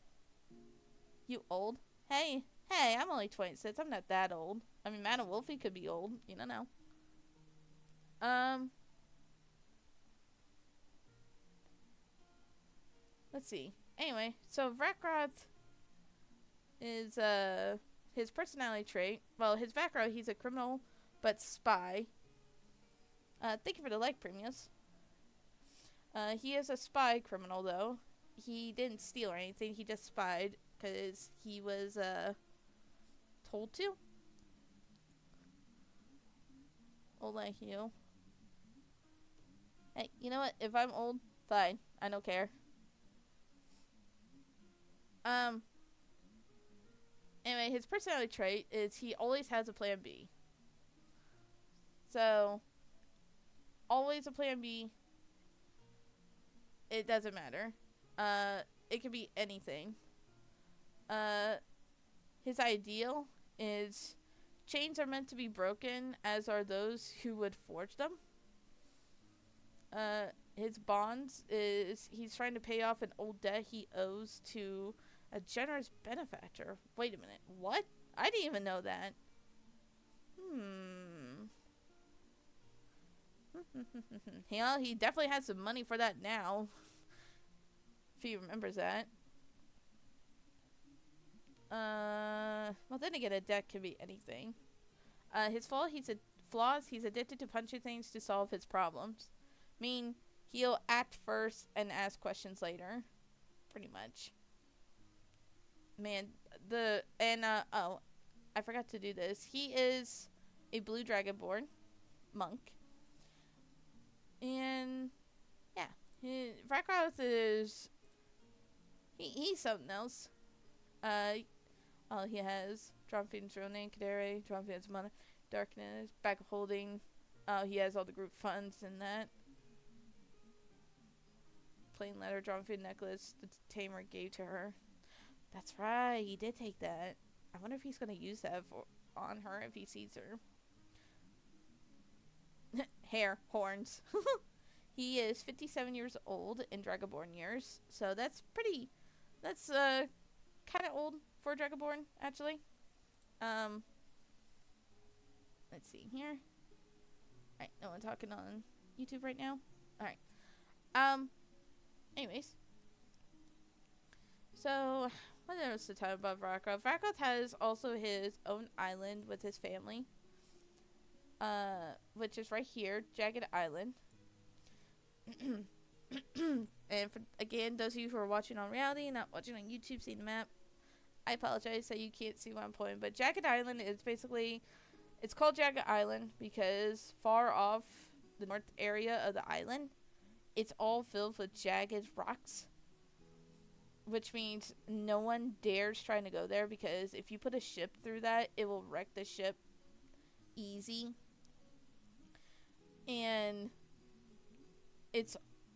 you old? Hey, I'm only 26. I'm not that old. I mean, Madam Wolfie could be old. You don't know. Let's see. Anyway, so Rakroth is, his personality trait. Well, his background, he's a criminal, but spy. Thank you for the like, Premius. He is a spy criminal, though. He didn't steal or anything. He just spied because he was, told to. Old like you. Hey, you know what? If I'm old, fine. I don't care. Anyway, his personality trait is he always has a plan B. So, always a plan B. It doesn't matter. It could be anything. His ideal is chains are meant to be broken, as are those who would forge them. His bonds is he's trying to pay off an old debt he owes to a generous benefactor. Wait a minute. What? I didn't even know that. Yeah, he definitely has some money for that now. If he remembers that. Well, then again, a debt can be anything. His flaws, he's addicted to punching things to solve his problems. He'll act first and ask questions later. Pretty much. Man, I forgot to do this. He is a blue dragonborn monk. And, yeah. Rakroth is, he's something else. He has Dronfin's real name, Kadere, Dronfin's mother, Darkness, Bag of Holding. He has all the group funds and that. Plain letter, Dronfin necklace the tamer gave to her. That's right, he did take that. I wonder if he's going to use that on her if he sees her. hair, horns. He is 57 years old in Dragonborn years, so that's kind of old for a Dragonborn, actually. Um, let's see here. Alright, no one talking on YouTube right now. Alright. Anyways. So, what else to tell about Vrakoth? Vrakoth has also his own island with his family. Which is right here, Jagged Island. And again, those of you who are watching on reality and not watching on YouTube, seeing the map, I apologize that you can't see what I'm pointing. But Jagged Island is basically, it's called Jagged Island because far off the north area of the island, it's all filled with jagged rocks. Which means no one dares trying to go there because if you put a ship through that, it will wreck the ship easy. And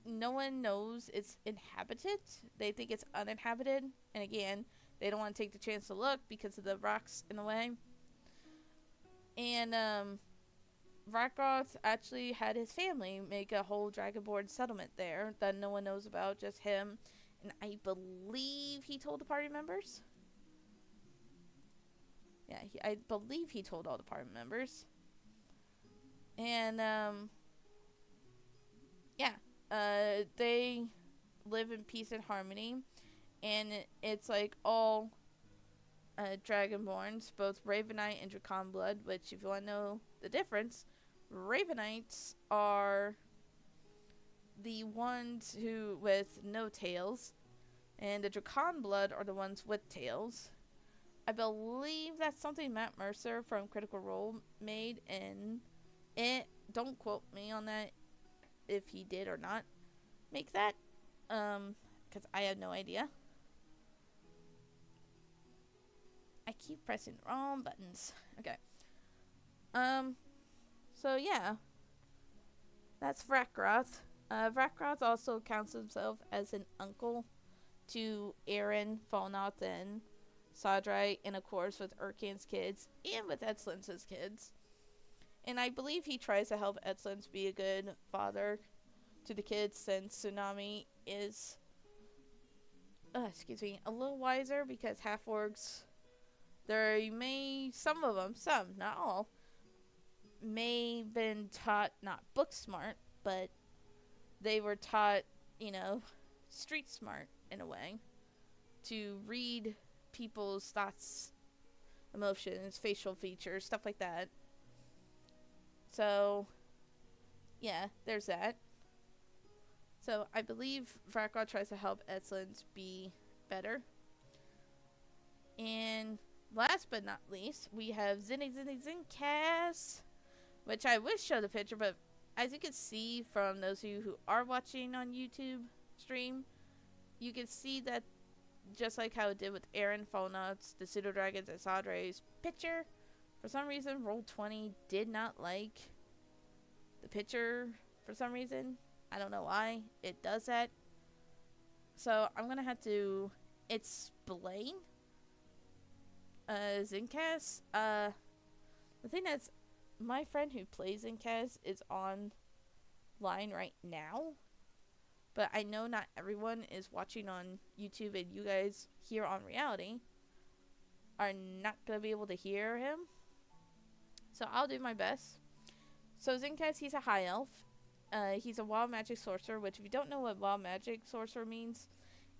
no one knows it's inhabited. They think it's uninhabited. And again, they don't want to take the chance to look because of the rocks in the way. And Vrakoth actually had his family make a whole Dragonborn settlement there that no one knows about, just him. And I believe he told the party members. Yeah, I believe he told all the party members. And, they live in peace and harmony. And it's like all Dragonborns, both Ravenite and Draconblood, which if you want to know the difference, Ravenites are the ones who with no tails, and the Draconblood are the ones with tails. I believe that's something Matt Mercer from Critical Role made, and don't quote me on that if he did or not make that, because I have no idea. I keep pressing the wrong buttons. Okay. So yeah, that's Vrakoth. Vrakoth also counts himself as an uncle to Aaron, Falnoth, and Sadrai, and of course with Urkan's kids, and with Etzlins' kids. And I believe he tries to help Etzlins be a good father to the kids, since Tsunami is, a little wiser, because half-orcs, some of them, not all, may have been taught not book smart, but they were taught, street smart in a way, to read people's thoughts, emotions, facial features, stuff like that. So, yeah, there's that. So, I believe Vrakoth tries to help Etzlins be better. And last but not least, we have Zincas, which I wish showed the picture, but as you can see from those of you who are watching on YouTube stream, you can see that just like how it did with Aaron, Falnoth's, the Pseudo Dragons, and Sadray's picture, for some reason Roll20 did not like the picture for some reason. I don't know why it does that. So I'm gonna have to explain Zincas. The thing is, my friend who plays Zincas is online right now, but I know not everyone is watching on YouTube, and you guys here on reality are not gonna be able to hear him. So I'll do my best. So Zincas, he's a high elf. He's a wild magic sorcerer, which if you don't know what wild magic sorcerer means,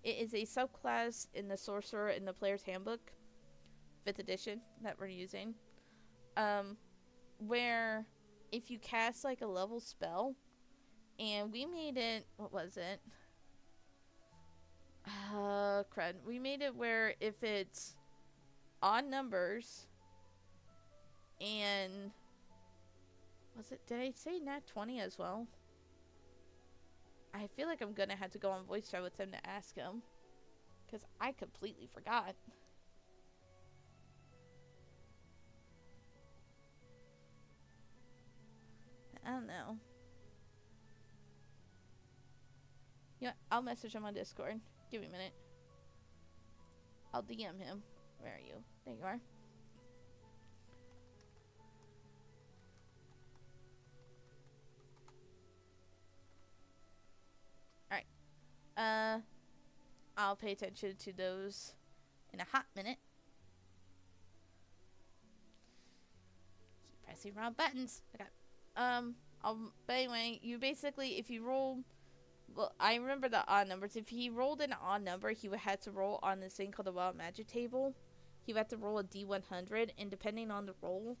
it is a subclass in the Sorcerer in the Player's Handbook, 5th edition, that we're using. Where if you cast like a level spell, and we made it, what was it? Crud. We made it where if it's odd numbers, and did I say nat 20 as well? I feel like I'm gonna have to go on voice chat with him to ask him, because I completely forgot. I don't know. Yeah, I'll message him on Discord. Give me a minute. I'll DM him. Where are you? There you are. I'll pay attention to those in a hot minute. Keep pressing wrong buttons. Okay. But anyway, you basically, if you roll, well, I remember the odd numbers. If he rolled an odd number, he would have to roll on this thing called the Wild Magic table. He would have to roll a D100, and depending on the roll,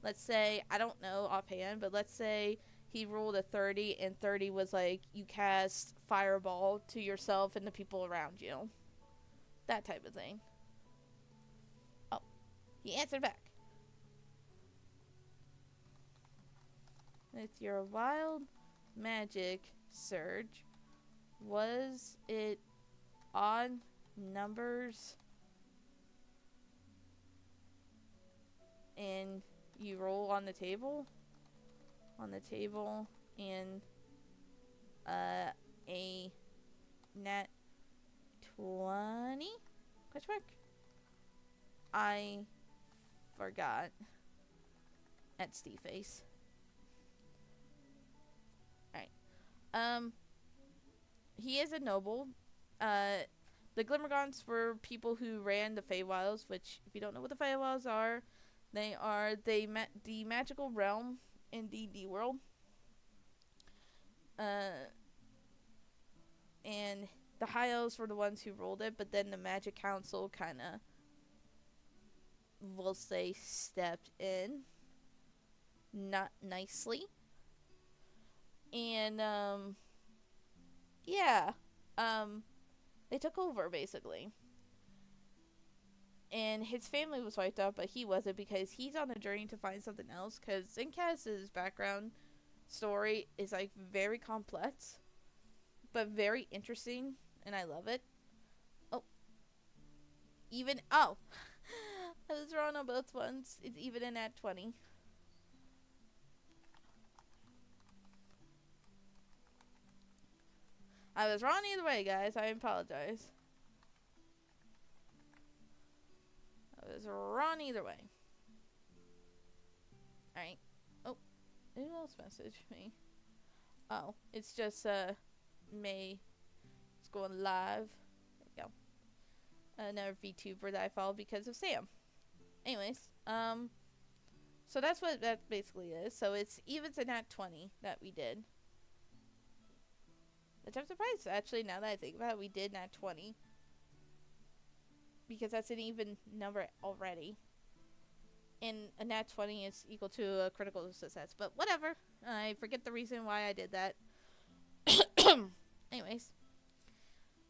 let's say, I don't know offhand, but let's say he rolled a 30, and 30 was like, you cast Fireball to yourself and the people around you. That type of thing. Oh, he answered back. With your Wild Magic Surge, was it odd numbers? And you roll on the table? On the table, and a nat 20? Question mark? I forgot. At Steve Face. Alright. He is a noble. The Glimmergaunts were people who ran the Feywilds, which, if you don't know what the Feywilds are, they are the magical realm in D&D world. And the High Elves were the ones who ruled it, but then the Magic Council kind of, we'll say, stepped in. Not nicely. And, yeah. They took over, basically. And his family was wiped out, but he wasn't, because he's on a journey to find something else. Because Zencast's background story is, like, very complex, but very interesting, and I love it. Oh. I was wrong on both ones. It's even in at 20. I was wrong either way, guys. I apologize. I was wrong either way. Alright. Oh. Who else messaged me? Oh. It's just, May. It's going live. There we go. Another VTuber that I follow because of Sam. Anyways. So that's what that basically is. So it's evens and nat 20 that we did. Which I'm surprised, actually, now that I think about it, we did nat 20. Because that's an even number already. And a nat 20 is equal to a critical success. But whatever. I forget the reason why I did that. Anyways.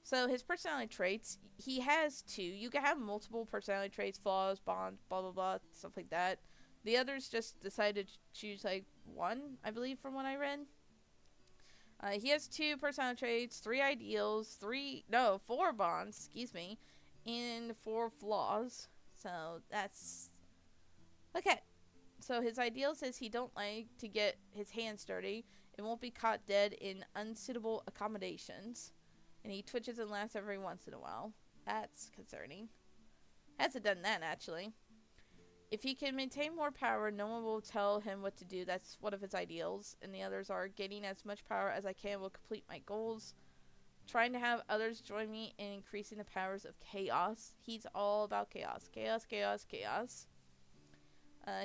So his personality traits, he has 2. You can have multiple personality traits, flaws, bonds, blah, blah, blah, stuff like that. The others just decided to choose, like, 1, I believe, from what I read. He has 2 personality traits, 3 ideals, 4 bonds, excuse me, and 4 flaws. So that's okay. So his ideals is he don't like to get his hands dirty and won't be caught dead in unsuitable accommodations. And he twitches and laughs every once in a while. That's concerning. Hasn't done that, actually. If he can maintain more power, no one will tell him what to do. That's one of his ideals. And the others are gaining as much power as I can will complete my goals. Trying to have others join me in increasing the powers of chaos. He's all about chaos. Chaos, chaos, chaos.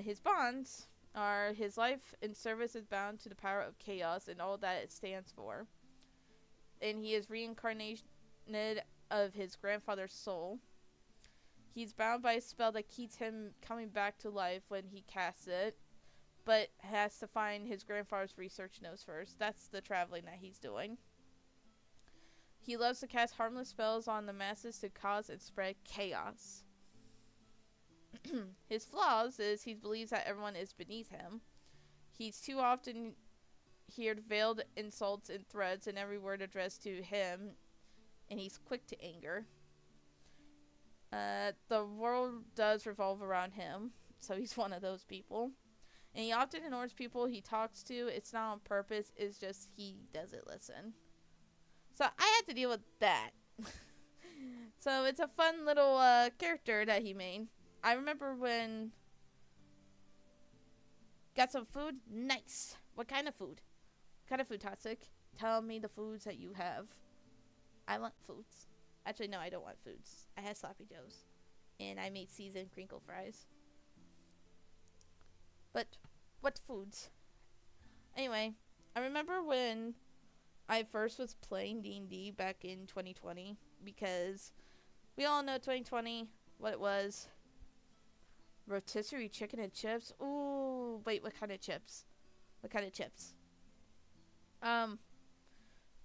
His bonds are his life and service is bound to the power of chaos and all that it stands for. And he is reincarnated of his grandfather's soul. He's bound by a spell that keeps him coming back to life when he casts it, but has to find his grandfather's research notes first. That's the traveling that he's doing. He loves to cast harmless spells on the masses to cause and spread chaos. His flaws is he believes that everyone is beneath him. He's too often heard veiled insults and threats in every word addressed to him, and he's quick to anger. The world does revolve around him, so he's one of those people. And he often ignores people he talks to. It's not on purpose, it's just he doesn't listen. So I had to deal with that. So it's a fun little character that he made. I remember when... Got some food? Nice. What kind of food? What kind of food, Toxic? Tell me the foods that you have. I want foods. Actually, no, I don't want foods. I had Sloppy Joes. And I made seasoned crinkle fries. But what foods? Anyway, I remember when I first was playing D&D back in 2020, because we all know 2020, what it was. Rotisserie chicken and chips. Ooh, wait, what kind of chips? What kind of chips?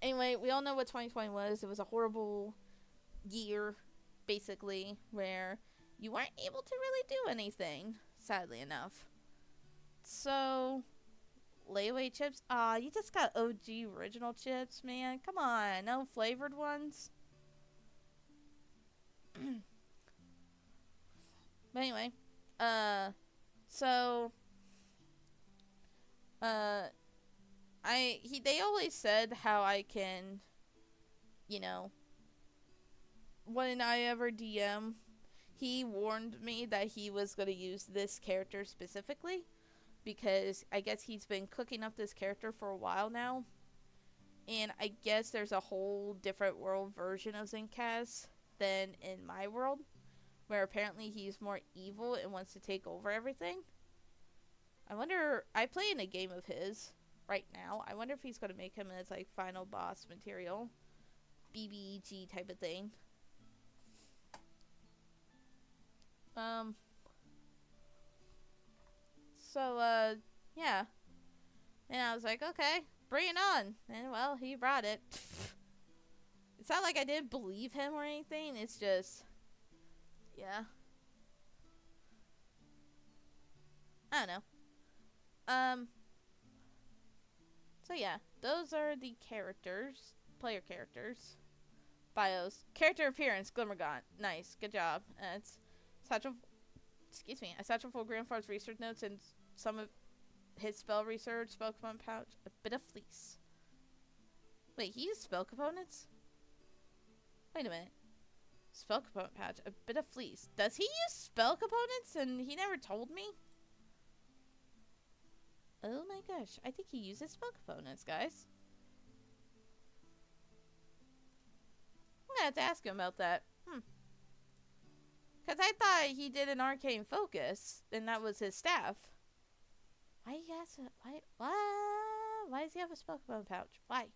Anyway, we all know what 2020 was. It was a horrible year, basically, where you weren't able to really do anything, sadly enough. So, layaway chips? Aw, you just got OG original chips, man. Come on, no flavored ones. But anyway, so, they always said how I can, you know, when I ever DM, he warned me that he was going to use this character specifically, because I guess he's been cooking up this character for a while now, and I guess there's a whole different world version of Zincas than in my world, where apparently he's more evil and wants to take over everything. I wonder, I play in a game of his right now. I wonder if he's going to make him as like final boss material, BBG type of thing. Yeah. And I was like, okay, bring it on. And well, he brought it. It's not like I didn't believe him or anything. It's just, yeah. I don't know. So yeah, those are the characters, player characters, bios, character appearance, Glimmergaunt, nice, good job. It's satchel, excuse me, a satchel full of Grandfather's research notes and some of his spell research, spell component pouch, a bit of fleece. Wait, he used spell components? Wait a minute. Spell component pouch, a bit of fleece. Does he use spell components and he never told me? Oh my gosh, I think he uses spell components, guys. I'm gonna have to ask him about that. Because I thought he did an arcane focus, and that was his staff. Why does he have a spell component pouch? Why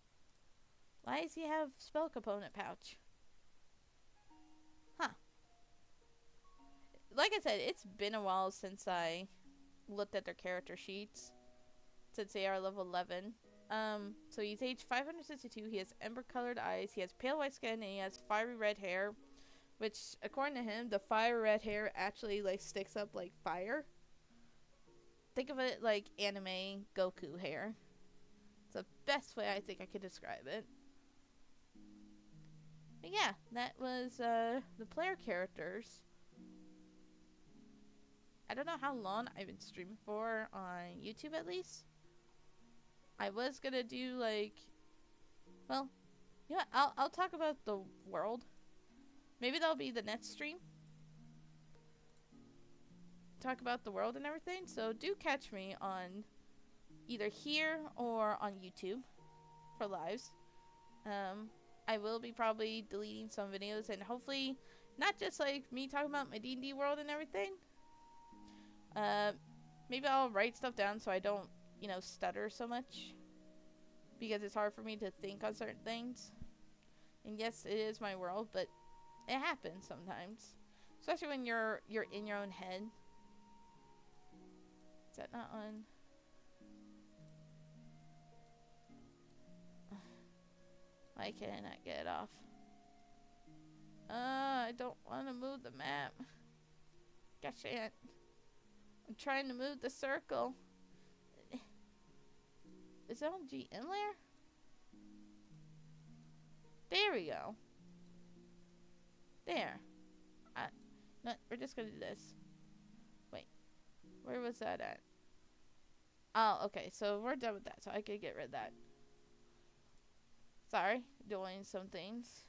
does he have spell component pouch? Huh. Like I said, it's been a while since I looked at their character sheets, since they are level 11. So he's age 562, he has ember-colored eyes, he has pale white skin, and he has fiery red hair. Which, according to him, the fire red hair actually, like, sticks up like fire. Think of it like anime Goku hair. It's the best way I think I could describe it. But yeah, that was, the player characters. I don't know how long I've been streaming for on YouTube, at least. I was gonna do, like, well, yeah, I'll talk about the world. Maybe that'll be the next stream. Talk about the world and everything. So do catch me on either here or on YouTube for lives. I will be probably deleting some videos and hopefully not just like me talking about my D&D world and everything. Maybe I'll write stuff down so I don't, you know, stutter so much. Because it's hard for me to think on certain things. And yes, it is my world, but it happens sometimes, especially when you're in your own head. Is that not on? Why can't I not get it off? I don't want to move the map. Gosh, I'm trying to move the circle. Is it on GM layer? There we go. There. No, we're just gonna do this. Wait. Where was that at? Oh, okay. So we're done with that. So I could get rid of that. Sorry. Doing some things.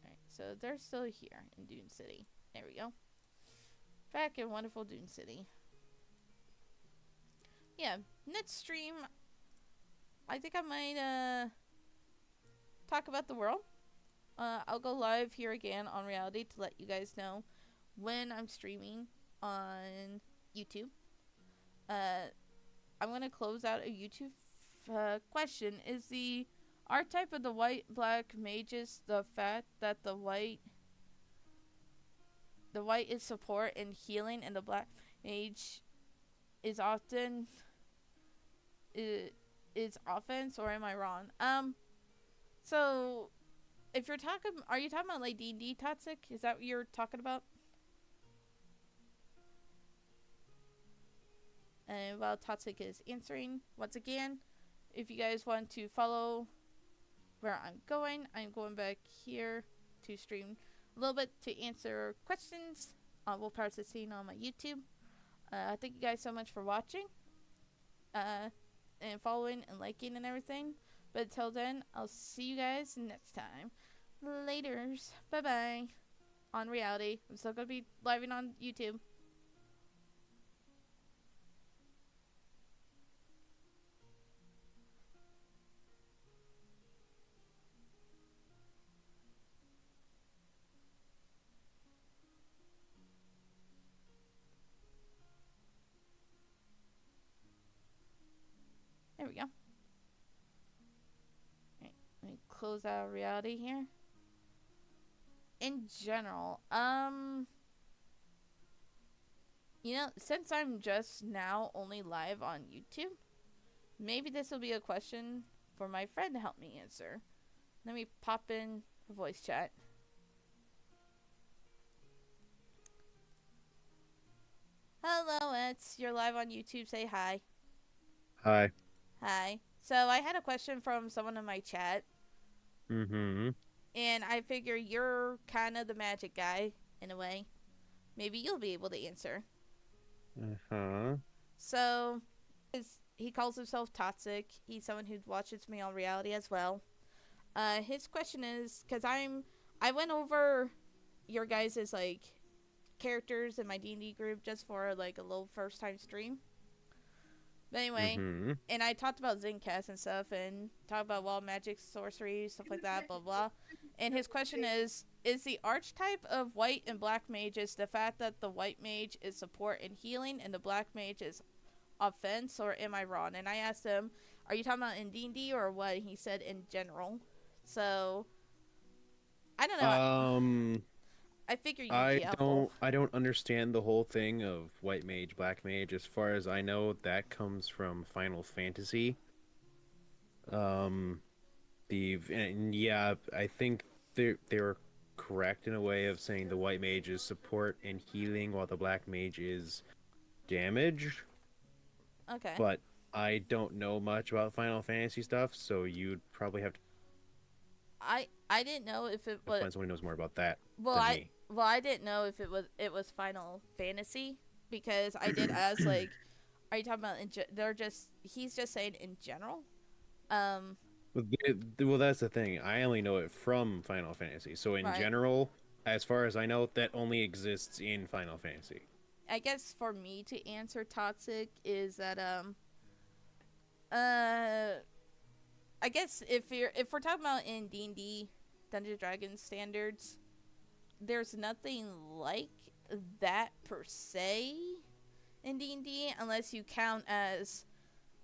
Alright. So they're still here in Dune City. There we go. Back in wonderful Dune City. Yeah. Next stream, I think I might, talk about the world. I'll go live here again on Reality to let you guys know when I'm streaming on YouTube. I'm gonna close out a YouTube question. Is the archetype of the white black mages the fact that the white is support and healing, and the black mage is often is offense, or am I wrong? So if you're talking, are you talking about like D&D toxic? Is that what you're talking about? And while Toxic is answering, once again, if you guys want to follow where I'm going back here to stream a little bit to answer questions. We'll post the scene on my YouTube. Thank you guys so much for watching, and following and liking and everything. But until then, I'll see you guys next time. Laters. Bye-bye. On Reality. I'm still going to be living on YouTube. There we go. Alright, let me close out Reality here. In general, you know, since I'm just now only live on YouTube, maybe this will be a question for my friend to help me answer. Let me pop in a voice chat. Hello, Eds. You're live on YouTube. Say hi. Hi. Hi. So I had a question from someone in my chat. Mm-hmm. And I figure you're kind of the magic guy, in a way. Maybe you'll be able to answer. Uh-huh. So, he calls himself Toxic. He's someone who watches me on Reality as well. His question is, because I went over your guys' like characters in my D&D group just for like a little first time stream. But anyway, and I talked about Zencast and stuff, and talked about wild magic, sorcery, stuff like that, blah blah. And his question is the archetype of white and black mages the fact that the white mage is support and healing, and the black mage is offense, or am I wrong? And I asked him, are you talking about in D&D or what? He said in general. So, I don't know. I figure you'd be helpful. I don't understand the whole thing of white mage, black mage. As far as I know, that comes from Final Fantasy. And yeah, I think they were correct in a way of saying the white mage is support and healing, while the black mage is damage. Okay. But I don't know much about Final Fantasy stuff, so you'd probably have to I didn't know if it was find someone who knows more about that well than I me. well I didn't know if it was Final Fantasy, because I did ask like, are you talking about he's just saying in general. Well, that's the thing. I only know it from Final Fantasy. So in Right. general, as far as I know, that only exists in Final Fantasy. I guess for me to answer Toxic is that I guess if we're talking about in D&D Dungeons & Dragons standards, there's nothing like that per se in D&D, unless you count as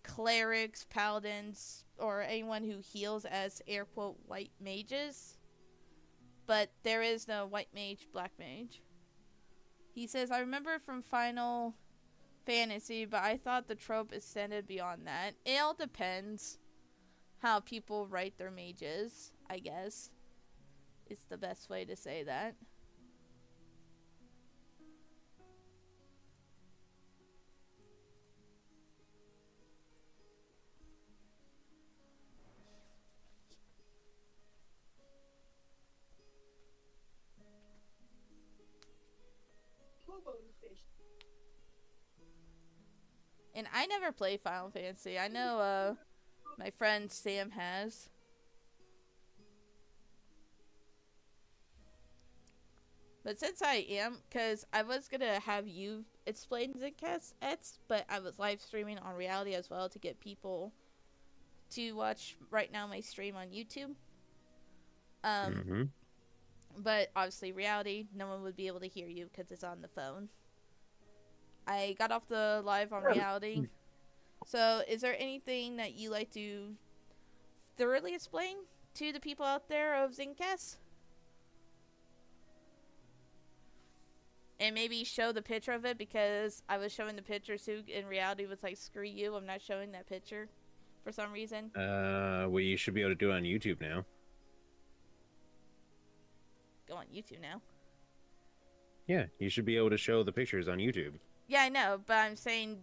clerics, paladins, or anyone who heals as air quote white mages. But there is no white mage, black mage. He says, I remember from Final Fantasy, but I thought the trope extended beyond that. It all depends how people write their mages, I guess. It's the best way to say that. And I never play Final Fantasy. I know my friend Sam has. But since I am, because I was going to have you explain Zencast, but I was live streaming on Reality as well to get people to watch right now my stream on YouTube. Um, Mm-hmm. but obviously, reality, no one would be able to hear you because it's on the phone. I got off the live on reality. So, is there anything that you like to thoroughly explain to the people out there of Zencast? And maybe show the picture of it, because I was showing the picture, so in reality was like, screw you, I'm not showing that picture for some reason. Well, you should be able to do it on YouTube now. Go on YouTube now. Yeah, you should be able to show the pictures on YouTube. Yeah, I know, but I'm saying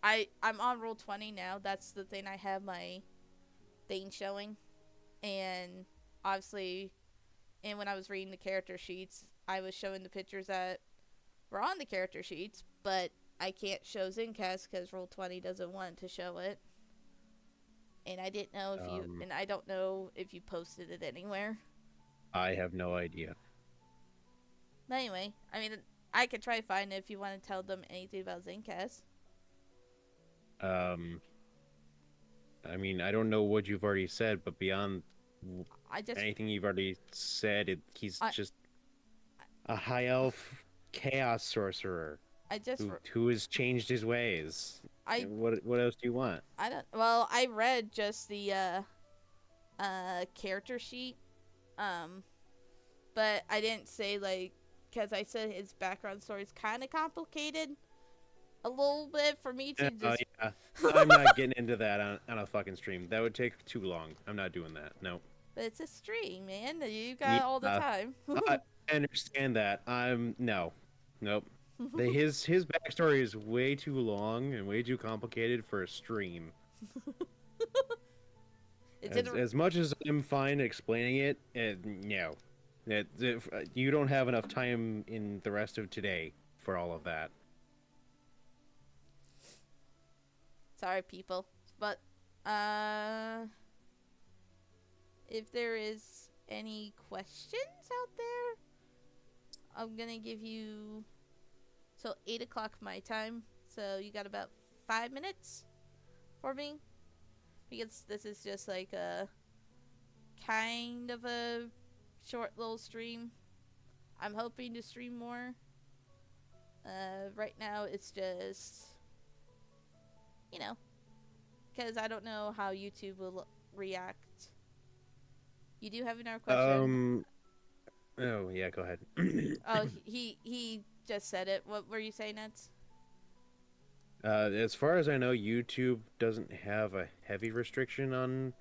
I'm on Roll20 now. That's the thing. I have my thing showing, and obviously, and when I was reading the character sheets, I was showing the pictures that were on the character sheets, but I can't show Zencast because Roll20 doesn't want to show it. And I didn't know if and I don't know if you posted it anywhere. I have no idea. But anyway, I mean, I could try to find it if you want to tell them anything about Zencast. I mean, I don't know what you've already said, but beyond anything you've already said, he's just a high elf chaos sorcerer who has changed his ways. What else do you want? Well, I read just the character sheet, but I didn't say, like, because I said his background story is kind of complicated a little bit for me to just... Yeah. I'm not getting into that on a fucking stream. That would take too long. I'm not doing that. No. But it's a stream, man. You got all the time. I understand that. No. Nope. His backstory is way too long and way too complicated for a stream. As much as I'm fine explaining it, no. You don't have enough time in the rest of today for all of that. Sorry, people. But, if there is any questions out there, I'm gonna give you... So, 8 o'clock my time. So, you got about 5 minutes for me. Because this is just like a... kind of a short little stream. I'm hoping to stream more. Right now, it's just... You know. Because I don't know how YouTube will react. You do have another question? Oh, yeah, go ahead. Oh, he just said it. What were you saying, Nets? As far as I know, YouTube doesn't have a heavy restriction on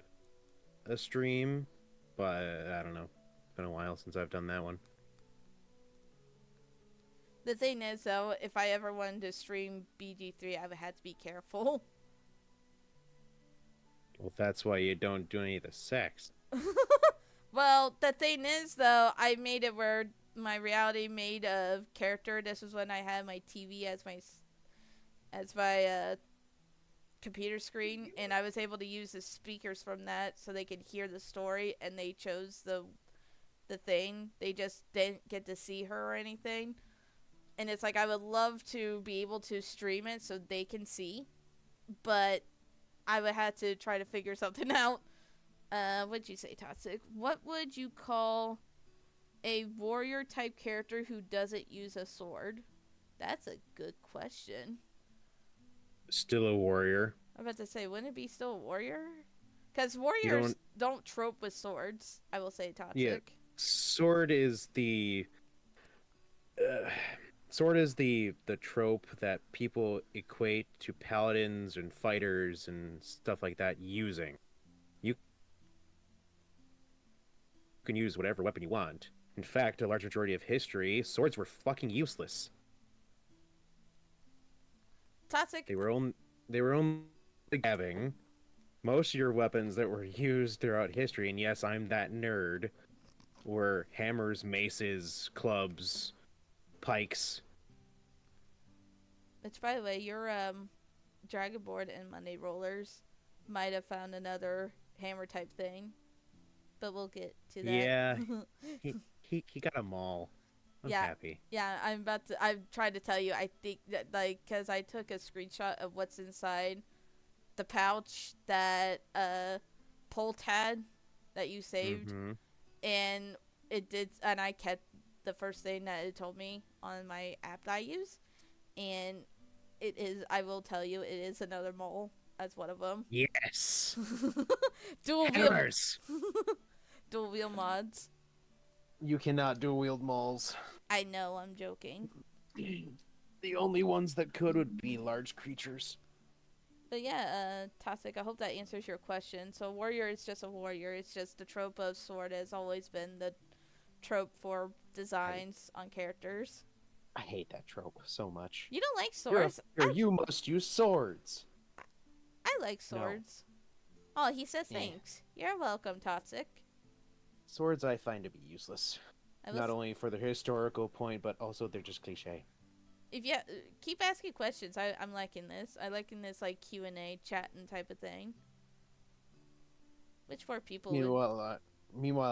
a stream, but I don't know. It's been a while since I've done that one. The thing is, though, if I ever wanted to stream BG3, I would have to be careful. Well, that's why you don't do any of the sex. Well, the thing is, though, I made it where my reality made a character. This was when I had my TV as my computer screen, and I was able to use the speakers from that so they could hear the story, and they chose the thing. They just didn't get to see her or anything. And it's like, I would love to be able to stream it so they can see, but I would have to try to figure something out. What'd you say, Toxic? What would you call a warrior type character who doesn't use a sword? That's a good question. Still a warrior. I'm about to say, wouldn't it be still a warrior? Because warriors don't trope with swords, I will say, Toxic. Yeah, sword is the trope that people equate to paladins and fighters and stuff like that using. You can use whatever weapon you want. In fact, a large majority of history, swords were fucking useless. Toxic. They were only having most of your weapons that were used throughout history, and yes, I'm that nerd, were hammers, maces, clubs, pikes. Which, by the way, your Dragonboard and Monday Rollers might have found another hammer type thing, but we'll get to that. Yeah, he got them all. I'm happy. Yeah, I'm trying to tell you, I think that, like, because I took a screenshot of what's inside the pouch that Polt had that you saved. Mm-hmm. and it did, and I kept the first thing that it told me on my app that I use, and it is. I will tell you, it is another mole as one of them. Yes. dual wheel, Hammers. dual wheel mods. You cannot dual wield moles. I know, I'm joking. The only ones that could would be large creatures. But yeah, Toxic, I hope that answers your question. So warrior is just a warrior. It's just the trope of sword has always been the trope for designs on characters. I hate that trope so much. You don't like swords? You must use swords. I like swords. No. Oh, he said thanks. Yeah. You're welcome, Toxic. Swords I find to be useless. Not only for the historical point, but also they're just cliche. If you keep asking questions, I'm liking this. I liking this like Q&A, chatting type of thing. Which for people. Meanwhile,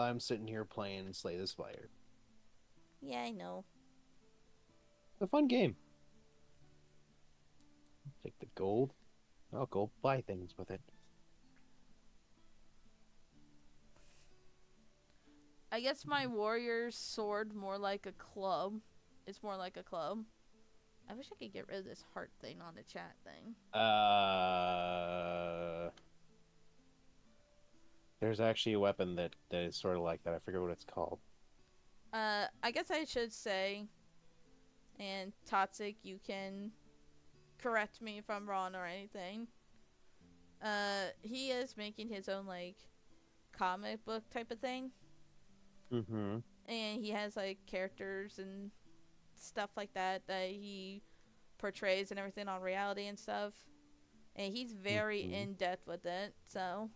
I'm sitting here playing Slay the Spire. Yeah, I know. It's a fun game. Take the gold. I'll go buy things with it. I guess my warrior's sword more like a club. It's more like a club. I wish I could get rid of this heart thing on the chat thing. There's actually a weapon that is sort of like that. I forget what it's called. I guess I should say, and Toxic, you can correct me if I'm wrong or anything. He is making his own, like, comic book type of thing. Mm-hmm. And he has, like, characters and stuff like that he portrays and everything on reality and stuff. And he's very in-depth with it, so...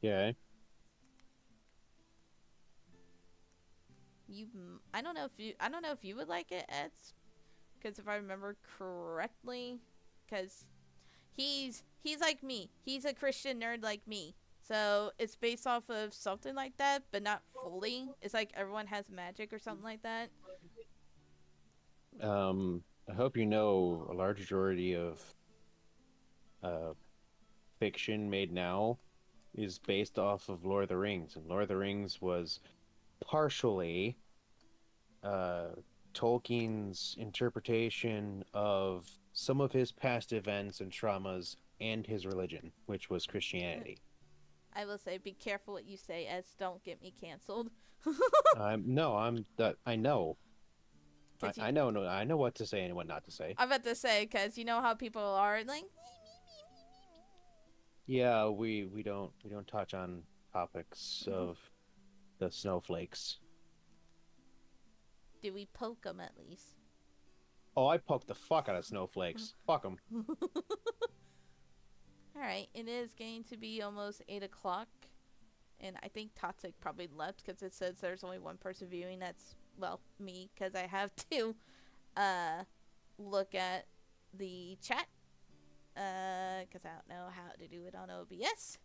Yeah. I don't know if you would like it, Ed, because if I remember correctly, because he's like me. He's a Christian nerd like me. So it's based off of something like that, but not fully. It's like everyone has magic or something like that. I hope you know a large majority of fiction made now is based off of Lord of the Rings, and Lord of the Rings was partially Tolkien's interpretation of some of his past events and traumas and his religion, which was Christianity. I will say, be careful what you say, as don't get me canceled. I know. I know what to say and what not to say. I'm about to say, because you know how people are like. Yeah, we don't touch on topics of the snowflakes. Do we poke them at least? Oh, I poked the fuck out of snowflakes. Fuck them. Alright, it is going to be almost 8 o'clock. And I think Toxic probably left because it says there's only one person viewing. That's, well, me, because I have to look at the chat. Because I don't know how to do it on OBS.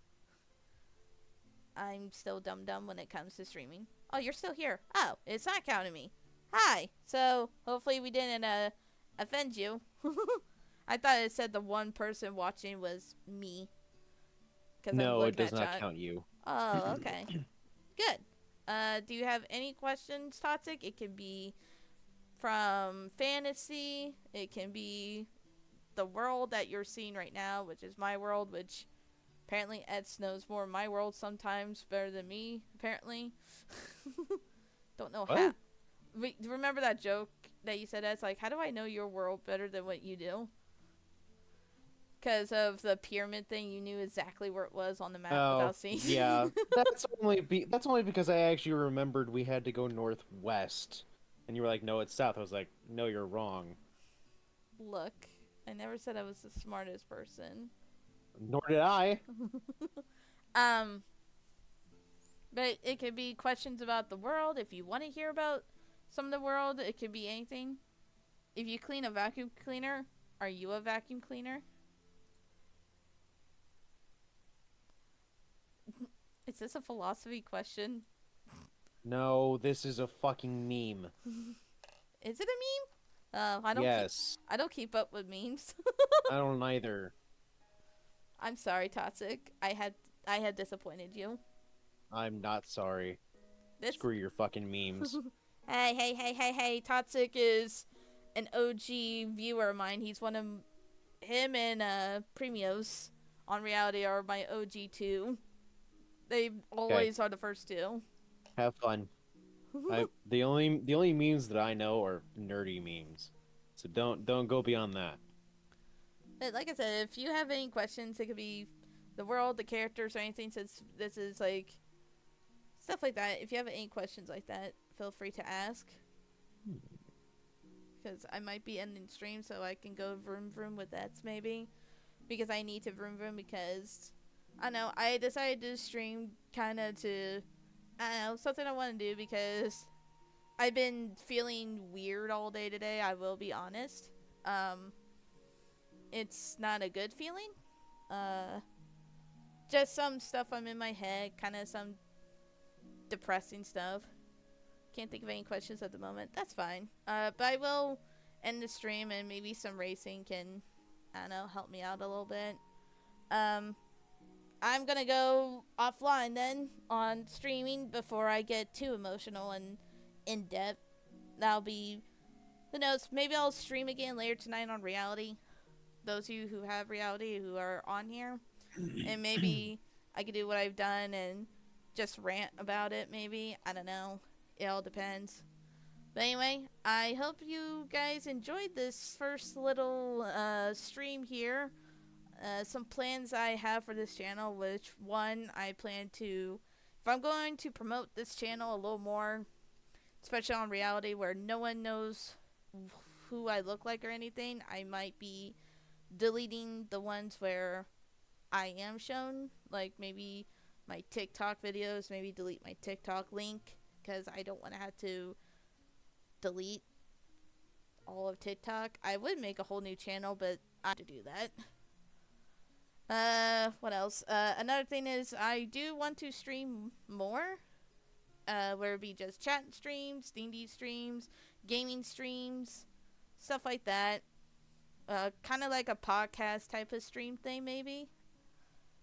I'm still dumb when it comes to streaming. Oh, you're still here. Oh, it's not counting me. Hi. So, hopefully we didn't offend you. I thought it said the one person watching was me. No, it does not count you. Oh, okay. Good. Do you have any questions, Toxic? It can be from fantasy. It can be the world that you're seeing right now, which is my world, which apparently Ed knows more of my world sometimes better than me, apparently. Don't know what? How. Remember that joke that you said, Ed's like, how do I know your world better than what you do? Because of the pyramid thing, you knew exactly where it was on the map without seeing. Yeah, that's only because I actually remembered we had to go northwest, and you were like, "No, it's south." I was like, "No, you're wrong." Look, I never said I was the smartest person. Nor did I. But it could be questions about the world. If you want to hear about some of the world, it could be anything. If you clean a vacuum cleaner, are you a vacuum cleaner? Is this a philosophy question? No, this is a fucking meme. Is it a meme? I don't. Yes. I don't keep up with memes. I don't either. I'm sorry, Toxic. I had disappointed you. I'm not sorry. This. Screw your fucking memes. Hey. Toxic is an OG viewer of mine. He's one of him and Premios on reality are my OG two. They Okay, always are the first two. have fun. The only memes that I know are nerdy memes, so don't go beyond that. But like I said, if you have any questions, it could be the world, the characters, or anything. Since this is like stuff like that, if you have any questions like that, feel free to ask. Because I might be ending stream, so I can go vroom vroom with that maybe. Because I need to vroom vroom because I know I decided to stream kind of to I don't know something I want to do because I've been feeling weird all day today. I will be honest. It's not a good feeling. Uh, just some stuff I'm in my head, kind of some depressing stuff. Can't think of any questions at the moment. That's fine. But I will end the stream and maybe some racing can, I don't know, help me out a little bit. I'm gonna go offline then on streaming before I get too emotional and in depth. That'll be, who knows, maybe I'll stream again later tonight on reality. Those of you who have reality who are on here. And maybe I could do what I've done and just rant about it maybe. I don't know. It all depends. But anyway, I hope you guys enjoyed this first little stream here. Some plans I have for this channel, which one, I plan to, if I'm going to promote this channel a little more, especially on reality where no one knows who I look like or anything, I might be deleting the ones where I am shown, like maybe my TikTok videos, maybe delete my TikTok link, because I don't want to have to delete all of TikTok. I would make a whole new channel, but I have to do that. What else? Another thing is I do want to stream more. Where it be just chat streams, D&D streams, gaming streams, stuff like that. Kind of like a podcast type of stream thing, maybe.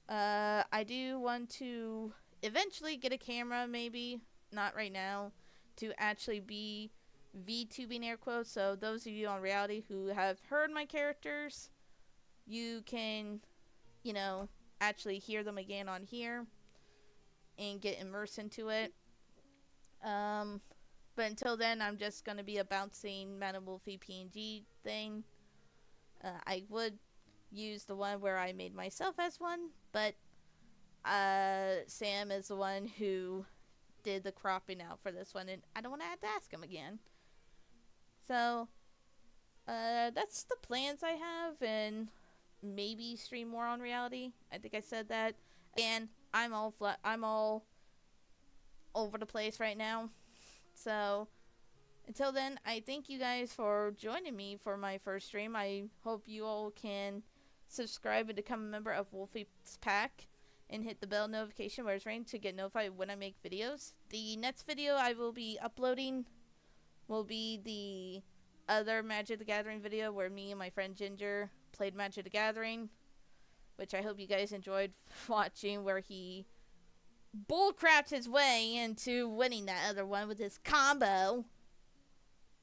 I do want to eventually get a camera, maybe. Not right now. To actually be VTubing air quotes. So those of you on reality who have heard my characters, you can, you know, actually hear them again on here and get immersed into it. But until then, I'm just going to be a bouncing Madame Wolfie PNG thing. I would use the one where I made myself as one, but Sam is the one who did the cropping out for this one, and I don't want to have to ask him again. So, that's the plans I have, and maybe stream more on reality. I think I said that. Again, I'm all over the place right now. So, until then, I thank you guys for joining me for my first stream. I hope you all can subscribe and become a member of Wolfie's Pack and hit the bell notification where it's ring to get notified when I make videos. The next video I will be uploading will be the other Magic the Gathering video where me and my friend Ginger played Magic the Gathering, which I hope you guys enjoyed watching, where he bullcrapped his way into winning that other one with his combo.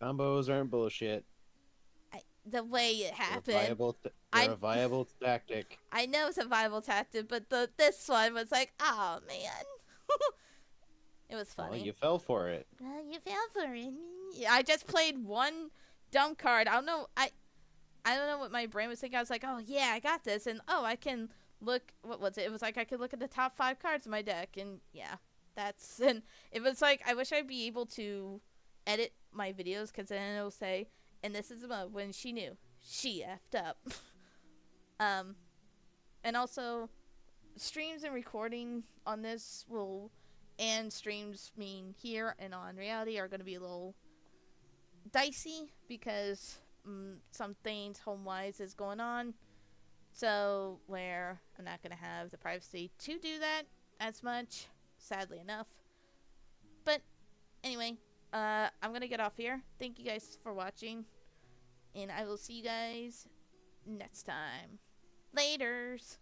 Combos aren't bullshit. The way it happened. They're a viable tactic. I know it's a viable tactic, but this one was like, oh man. It was funny. Well, you fell for it. You fell for it. I just played one dumb card. I don't know. I don't know what my brain was thinking. I was like, oh yeah, I got this, and oh, I can look. What was it? It was like I could look at the top 5 cards in my deck, and yeah, that's. And it was like I wish I'd be able to edit my videos, because then it'll say, and this is the moment when she knew she effed up. And also, streams and recording on this will, and streams mean here and on reality are going to be a little dicey because some things home-wise is going on. So, where I'm not going to have the privacy to do that as much, sadly enough. But, anyway, I'm going to get off here. Thank you guys for watching, and I will see you guys next time. Laters!